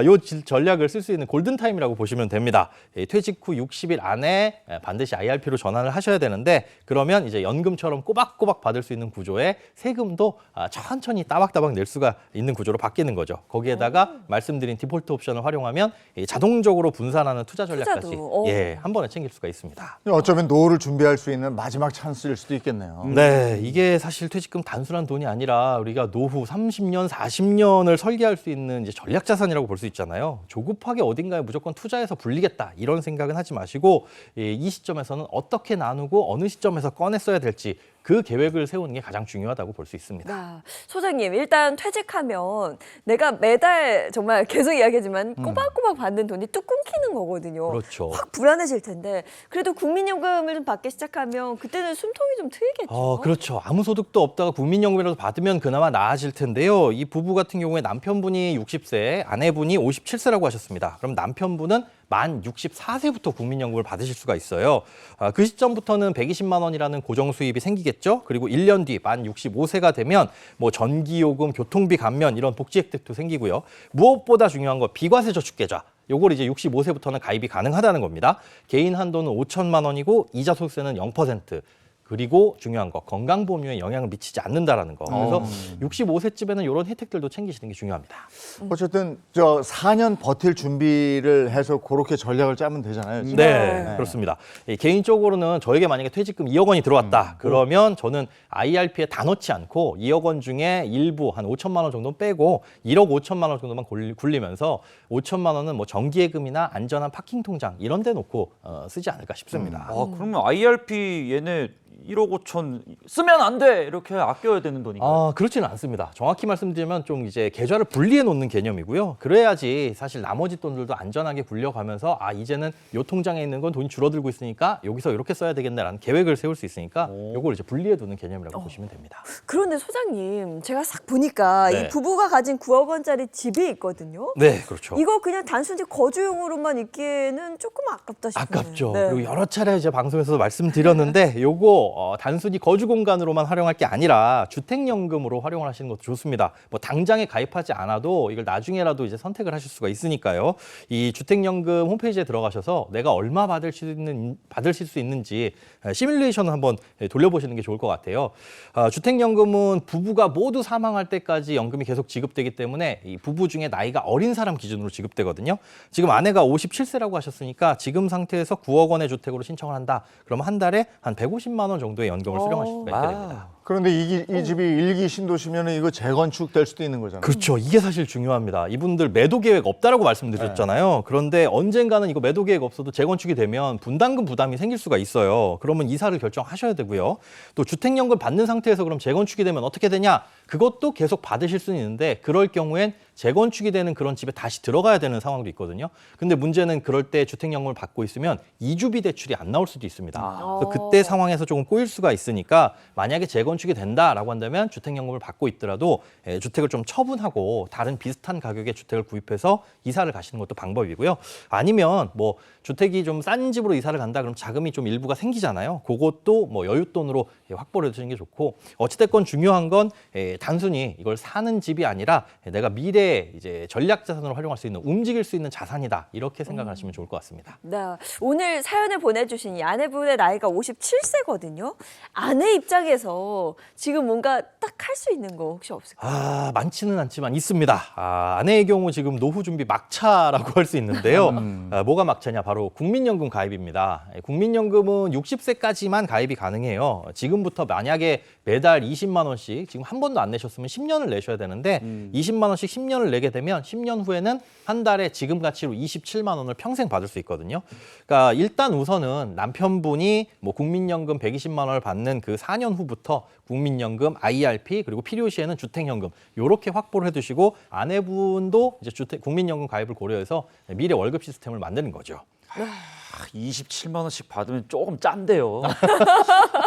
요 전략을 쓸 수 있는 골든타임이라고 보시면 됩니다. 퇴직 후 60일 안에 반드시 IRP로 전환을 하셔야 되는데 그러면 이제 연금처럼 꼬박꼬박 받을 수 있는 구조에 세금도 천천히 따박따박 낼 수가 있는 구조로 바뀌는 거죠. 거기에다가 말씀드린 디폴트 옵션을 활용하면 자동적으로 분산하는 투자 전략까지 한 번에 챙길 수가 있습니다. 어쩌면 노후를 준비할 수 있는 마지막 찬스일 수도 있겠네요. 네, 이게 사실 퇴직금 단순한 돈이 아니라 우리가 노후 30년, 40년을 설계할 수 있는 이제 전략 자산이라고 볼 수 있잖아요. 조급하게 어딘가에 무조건 투자해서 불리겠다 이런 생각은 하지 마시고 이 시점에서는 어떻게 나누고 어느 시점에서 꺼내 써야 될지 그 계획을 세우는 게 가장 중요하다고 볼 수 있습니다. 소장님, 일단 퇴직하면 내가 매달 정말 계속 이야기하지만 꼬박꼬박 받는 돈이 뚝 끊기는 거거든요. 그렇죠. 확 불안해질 텐데 그래도 국민연금을 좀 받기 시작하면 그때는 숨통이 좀 트이겠죠. 그렇죠. 아무 소득도 없다가 국민연금이라도 받으면 그나마 나아질 텐데요. 이 부부 같은 경우에 남편분이 60세, 아내분이 57세라고 하셨습니다. 그럼 남편분은 만 64세부터 국민연금을 받으실 수가 있어요. 그 시점부터는 120만 원이라는 고정 수입이 생기겠죠. 그리고 1년 뒤 만 65세가 되면 뭐 전기요금, 교통비 감면 이런 복지 혜택도 생기고요. 무엇보다 중요한 거 비과세 저축계좌. 요걸 이제 65세부터는 가입이 가능하다는 겁니다. 개인 한도는 5천만 원이고 이자 소득세는 0%. 그리고 중요한 거 건강보험료에 영향을 미치지 않는다라는 거. 그래서 65세쯤에는 이런 혜택들도 챙기시는 게 중요합니다. 어쨌든 저 4년 버틸 준비를 해서 그렇게 전략을 짜면 되잖아요. 지금. 네, 그렇습니다. 개인적으로는 저에게 만약에 퇴직금 2억 원이 들어왔다. 그러면 저는 IRP에 다 넣지 않고 2억 원 중에 일부 한 5천만 원 정도 빼고 1억 5천만 원 정도만 굴리면서 5천만 원은 뭐 정기예금이나 안전한 파킹 통장 이런 데 놓고 쓰지 않을까 싶습니다. 그러면 IRP 얘네 1억 5천 쓰면 안 돼 이렇게 아껴야 되는 돈인가요? 그렇지는 않습니다. 정확히 말씀드리면 좀 이제 계좌를 분리해 놓는 개념이고요. 그래야지 사실 나머지 돈들도 안전하게 굴려가면서 이제는 요 통장에 있는 건 돈이 줄어들고 있으니까 여기서 이렇게 써야 되겠네라는 계획을 세울 수 있으니까 요걸 이제 분리해 두는 개념이라고 보시면 됩니다. 그런데 소장님, 제가 싹 보니까 네. 이 부부가 가진 9억 원짜리 집이 있거든요. 네, 그렇죠. 이거 그냥 단순히 거주용으로만 있기에는 조금 아깝다 싶네요. 아깝죠. 네. 그리고 여러 차례 이제 방송에서도 말씀드렸는데 요거 단순히 거주 공간으로만 활용할 게 아니라 주택연금으로 활용을 하시는 것도 좋습니다. 뭐 당장에 가입하지 않아도 이걸 나중에라도 이제 선택을 하실 수가 있으니까요. 이 주택연금 홈페이지에 들어가셔서 내가 얼마 받으실 수 있는지 시뮬레이션을 한번 돌려보시는 게 좋을 것 같아요. 주택연금은 부부가 모두 사망할 때까지 연금이 계속 지급되기 때문에 이 부부 중에 나이가 어린 사람 기준으로 지급되거든요. 지금 아내가 57세라고 하셨으니까 지금 상태에서 9억 원의 주택으로 신청을 한다. 그러면 한 달에 한 150만 원 정도의 연금을 수령하실 수가 있게 됩니다. 그런데 이 집이 일기 신도시면 이거 재건축 될 수도 있는 거잖아요. 그렇죠. 이게 사실 중요합니다. 이분들 매도 계획 없다라고 말씀드렸잖아요. 그런데 언젠가는 이거 매도 계획 없어도 재건축이 되면 분담금 부담이 생길 수가 있어요. 그러면 이사를 결정하셔야 되고요. 또 주택연금 받는 상태에서 그럼 재건축이 되면 어떻게 되냐? 그것도 계속 받으실 수는 있는데 그럴 경우엔 재건축이 되는 그런 집에 다시 들어가야 되는 상황도 있거든요. 근데 문제는 그럴 때 주택연금을 받고 있으면 이주비 대출이 안 나올 수도 있습니다. 그래서 그때 상황에서 조금 꼬일 수가 있으니까 만약에 재건축이 된다라고 한다면 주택연금을 받고 있더라도 주택을 좀 처분하고 다른 비슷한 가격의 주택을 구입해서 이사를 가시는 것도 방법이고요. 아니면 뭐 주택이 좀 싼 집으로 이사를 간다 그럼 자금이 좀 일부가 생기잖아요. 그것도 뭐 여윳돈으로 확보를 해주시는 게 좋고 어찌됐건 중요한 건 단순히 이걸 사는 집이 아니라 내가 미래에 이제 전략 자산으로 활용할 수 있는 움직일 수 있는 자산이다 이렇게 생각하시면 좋을 것 같습니다. 네, 오늘 사연을 보내주신 이 아내분의 나이가 57세거든요. 아내 입장에서 지금 뭔가 딱 할 수 있는 거 혹시 없을까요? 많지는 않지만 있습니다. 아내의 경우 지금 노후 준비 막차라고 할 수 있는데요. 뭐가 막차냐? 바로 국민연금 가입입니다. 국민연금은 60세까지만 가입이 가능해요. 지금부터 만약에 매달 20만 원씩 지금 한 번도 안 내셨으면 10년을 내셔야 되는데 20만 원씩 10년을 내게 되면 10년 후에는 한 달에 지금 가치로 27만 원을 평생 받을 수 있거든요. 그러니까 일단 우선은 남편분이 뭐 국민연금 120만 원을 받는 그 4년 후부터 국민연금, IRP 그리고 필요시에는 주택연금 이렇게 확보를 해두시고 아내분도 이제 국민연금 가입을 고려해서 미래 월급 시스템을 만드는 거죠. 27만 원씩 받으면 조금 짠데요.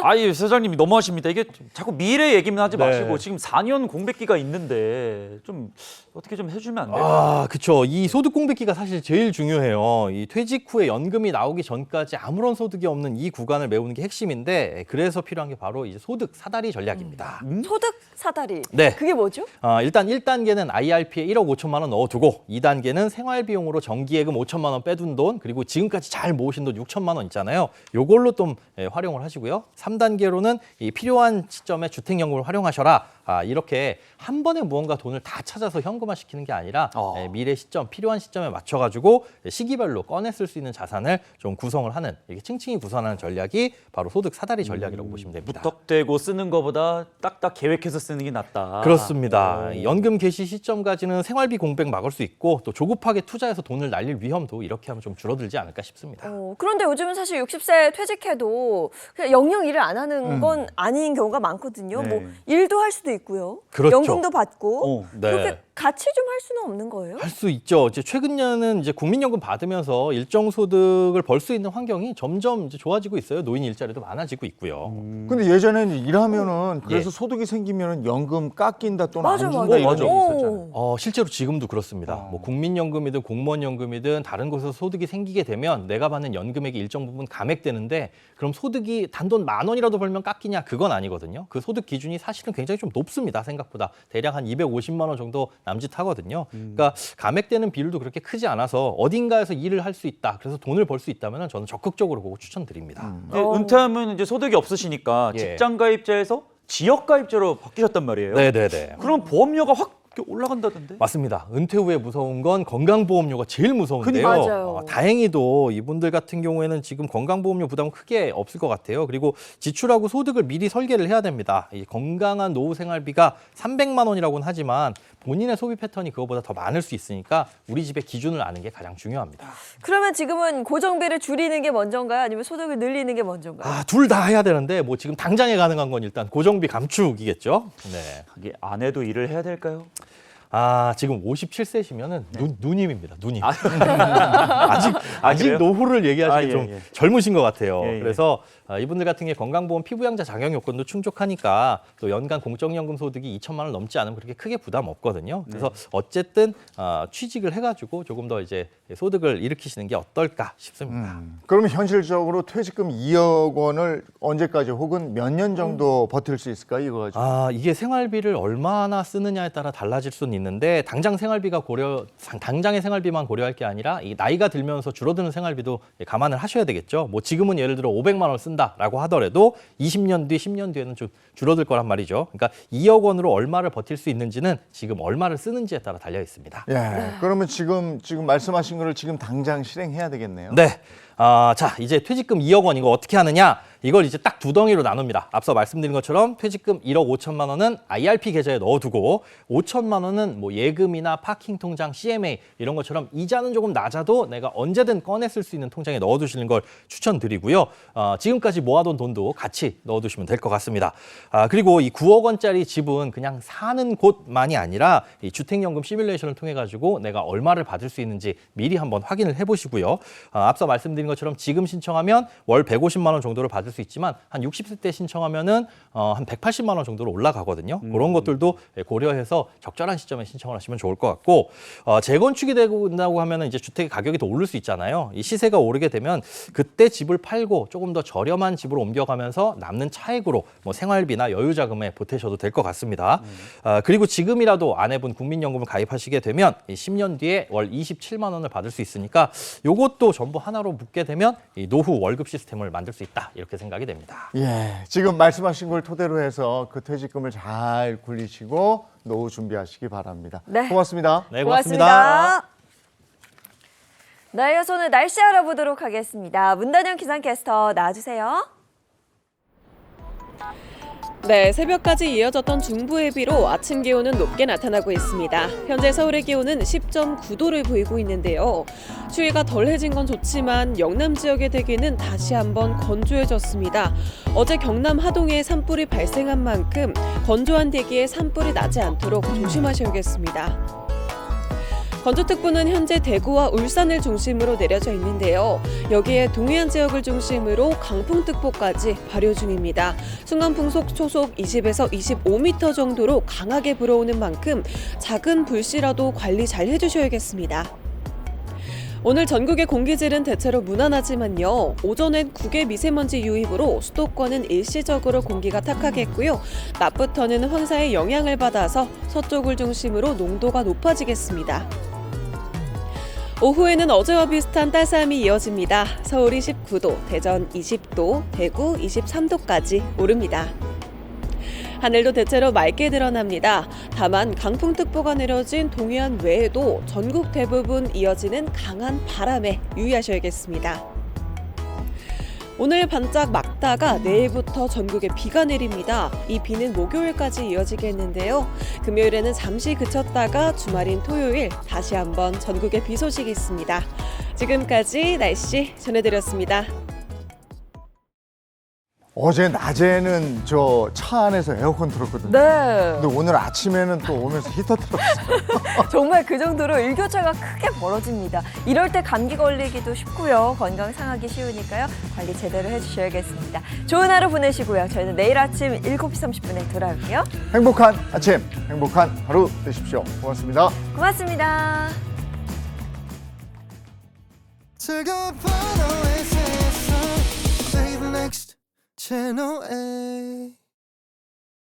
아니 사장님이 너무하십니다. 이게 자꾸 미래 얘기만 하지 마시고 지금 4년 공백기가 있는데 좀 어떻게 좀 해주면 안 돼요? 그렇죠. 이 소득 공백기가 사실 제일 중요해요. 이 퇴직 후에 연금이 나오기 전까지 아무런 소득이 없는 이 구간을 메우는 게 핵심인데 그래서 필요한 게 바로 이제 소득 사다리 전략입니다. 소득 사다리. 네. 그게 뭐죠? 일단 1단계는 IRP에 1억 5천만 원 넣어두고 2단계는 생활비용으로 정기예금 5천만 원 빼둔 돈 그리고 지금까지 잘 모으신 돈 6천만 원 있잖아요. 요걸로 좀 활용을 하시고요. 3단계로는 이 필요한 시점에 주택연금을 활용하셔라. 이렇게 한 번에 무언가 돈을 다 찾아서 현금화 시키는 게 아니라 미래 시점, 필요한 시점에 맞춰가지고 시기별로 꺼내 쓸 수 있는 자산을 좀 구성을 하는 이렇게 층층이 구성하는 전략이 바로 소득 사다리 전략이라고 보시면 됩니다. 무턱대고 쓰는 것보다 딱딱 계획해서 쓰는 게 낫다. 그렇습니다. 연금 개시 시점까지는 생활비 공백 막을 수 있고 또 조급하게 투자해서 돈을 날릴 위험도 이렇게 하면 좀 줄어들지 않을까 싶습니다. 그런데 요즘은 사실 60세 퇴직해도 그냥 영영 일을 안 하는 건 아닌 경우가 많거든요. 네. 뭐 일도 할 수도 있고요. 그렇죠. 연금도 받고 네. 그렇게 같이 좀 할 수는 없는 거예요? 할 수 있죠. 이제 최근에는 이제 국민연금 받으면서 일정 소득을 벌 수 있는 환경이 점점 이제 좋아지고 있어요. 노인 일자리도 많아지고 있고요. 근데 예전에는 일하면은 그래서 소득이 생기면은 연금 깎인다 또는 안 준다 맞아. 이런 적이 있었잖아요. 실제로 지금도 그렇습니다. 뭐 국민연금이든 공무원연금이든 다른 곳에서 소득이 생기게 되면 내가 받는 연금액이 일정 부분 감액되는데 그럼 소득이 단돈 10,000원이라도 벌면 깎이냐? 그건 아니거든요. 그 소득 기준이 사실은 굉장히 좀 높습니다. 생각보다. 대략 한 250만 원 정도 남짓하거든요. 그러니까 감액되는 비율도 그렇게 크지 않아서 어딘가에서 일을 할 수 있다. 그래서 돈을 벌 수 있다면 저는 적극적으로 보고 추천드립니다. 은퇴하면 이제 소득이 없으시니까 예. 직장 가입자에서 지역 가입자로 바뀌셨단 말이에요. 네네네. 그럼 보험료가 확 올라간다던데? 맞습니다. 은퇴 후에 무서운 건 건강보험료가 제일 무서운데요. 맞아요. 다행히도 이분들 같은 경우에는 지금 건강보험료 부담은 크게 없을 것 같아요. 그리고 지출하고 소득을 미리 설계를 해야 됩니다. 이 건강한 노후 생활비가 300만 원이라고는 하지만 본인의 소비 패턴이 그거보다 더 많을 수 있으니까 우리 집의 기준을 아는 게 가장 중요합니다. 그러면 지금은 고정비를 줄이는 게 먼저인가요? 아니면 소득을 늘리는 게 먼저인가요? 둘 다 해야 되는데 뭐 지금 당장에 가능한 건 일단 고정비 감축이겠죠. 네. 이게 아내도 일을 해야 될까요? 지금 57세시면은 누님입니다. 누님. 그래요? 아직 노후를 얘기하시기 좀 예. 젊으신 것 같아요. 예. 그래서 이분들 같은 게 건강보험 피부양자 자격 요건도 충족하니까 또 연간 공적연금 소득이 2천만 원 넘지 않으면 그렇게 크게 부담 없거든요. 그래서 어쨌든 취직을 해가지고 조금 더 이제 소득을 일으키시는 게 어떨까 싶습니다. 그러면 현실적으로 퇴직금 2억 원을 언제까지 혹은 몇 년 정도 버틸 수 있을까요? 이거 가지고. 이게 생활비를 얼마나 쓰느냐에 따라 달라질 수는 있는데 당장의 생활비만 고려할 게 아니라 이 나이가 들면서 줄어드는 생활비도 감안을 하셔야 되겠죠. 뭐 지금은 예를 들어 500만 원을 쓴다라고 하더라도 20년 뒤, 10년 뒤에는 좀 줄어들 거란 말이죠. 그러니까 2억 원으로 얼마를 버틸 수 있는지는 지금 얼마를 쓰는지에 따라 달려 있습니다. 예. 그러면 지금 말씀하신 거를 지금 당장 실행해야 되겠네요. 네. 자, 이제 퇴직금 2억 원 이거 어떻게 하느냐? 이걸 이제 딱 두 덩이로 나눕니다. 앞서 말씀드린 것처럼 퇴직금 1억 5천만 원은 IRP 계좌에 넣어두고 5천만 원은 뭐 예금이나 파킹 통장, CMA 이런 것처럼 이자는 조금 낮아도 내가 언제든 꺼내 쓸 수 있는 통장에 넣어두시는 걸 추천드리고요. 지금까지 모아둔 돈도 같이 넣어두시면 될 것 같습니다. 그리고 이 9억 원짜리 집은 그냥 사는 곳만이 아니라 이 주택연금 시뮬레이션을 통해 가지고 내가 얼마를 받을 수 있는지 미리 한번 확인을 해보시고요. 앞서 말씀드린 것처럼 지금 신청하면 월 150만 원 정도를 받을 수 있지만 한 60세 때 신청하면은 한 180만 원 정도로 올라가거든요. 그런 것들도 고려해서 적절한 시점에 신청을 하시면 좋을 것 같고 재건축이 된다고 하면은 이제 주택의 가격이 더 오를 수 있잖아요. 이 시세가 오르게 되면 그때 집을 팔고 조금 더 저렴한 집으로 옮겨가면서 남는 차액으로 뭐 생활비나 여유자금에 보태셔도 될 것 같습니다. 그리고 지금이라도 아내분 국민연금을 가입하시게 되면 이 10년 뒤에 월 27만 원을 받을 수 있으니까 요것도 전부 하나로 묶게 되면 이 노후 월급 시스템을 만들 수 있다 이렇게 생각이 됩니다. 예, 지금 말씀하신 걸 토대로 해서 그 퇴직금을 잘 굴리시고 노후 준비하시기 바랍니다. 네. 고맙습니다. 네, 고맙습니다. 네, 이어서 오늘 날씨 알아보도록 하겠습니다. 문단영 기상캐스터 나와주세요. 네, 새벽까지 이어졌던 중부의 비로 아침 기온은 높게 나타나고 있습니다. 현재 서울의 기온은 10.9도를 보이고 있는데요. 추위가 덜해진 건 좋지만 영남 지역의 대기는 다시 한번 건조해졌습니다. 어제 경남 하동에 산불이 발생한 만큼 건조한 대기에 산불이 나지 않도록 조심하셔야겠습니다. 건조특보는 현재 대구와 울산을 중심으로 내려져 있는데요. 여기에 동해안 지역을 중심으로 강풍특보까지 발효 중입니다. 순간풍속 초속 20에서 25m 정도로 강하게 불어오는 만큼 작은 불씨라도 관리 잘 해주셔야겠습니다. 오늘 전국의 공기질은 대체로 무난하지만요. 오전엔 국외 미세먼지 유입으로 수도권은 일시적으로 공기가 탁하겠고요. 낮부터는 황사의 영향을 받아서 서쪽을 중심으로 농도가 높아지겠습니다. 오후에는 어제와 비슷한 따스함이 이어집니다. 서울이 19도, 대전 20도, 대구 23도까지 오릅니다. 하늘도 대체로 맑게 드러납니다. 다만 강풍특보가 내려진 동해안 외에도 전국 대부분 이어지는 강한 바람에 유의하셔야겠습니다. 오늘 반짝 막다가 내일부터 전국에 비가 내립니다. 이 비는 목요일까지 이어지겠는데요. 금요일에는 잠시 그쳤다가 주말인 토요일 다시 한번 전국에 비 소식이 있습니다. 지금까지 날씨 전해드렸습니다. 어제 낮에는 저 차 안에서 에어컨 틀었거든요. 네. 근데 오늘 아침에는 또 오면서 히터 틀었어요. 정말 그 정도로 일교차가 크게 벌어집니다. 이럴 때 감기 걸리기도 쉽고요. 건강 상하기 쉬우니까요. 관리 제대로 해주셔야겠습니다. 좋은 하루 보내시고요. 저희는 내일 아침 7시 30분에 돌아올게요. 행복한 아침, 행복한 하루 되십시오. 고맙습니다. 고맙습니다. Channel A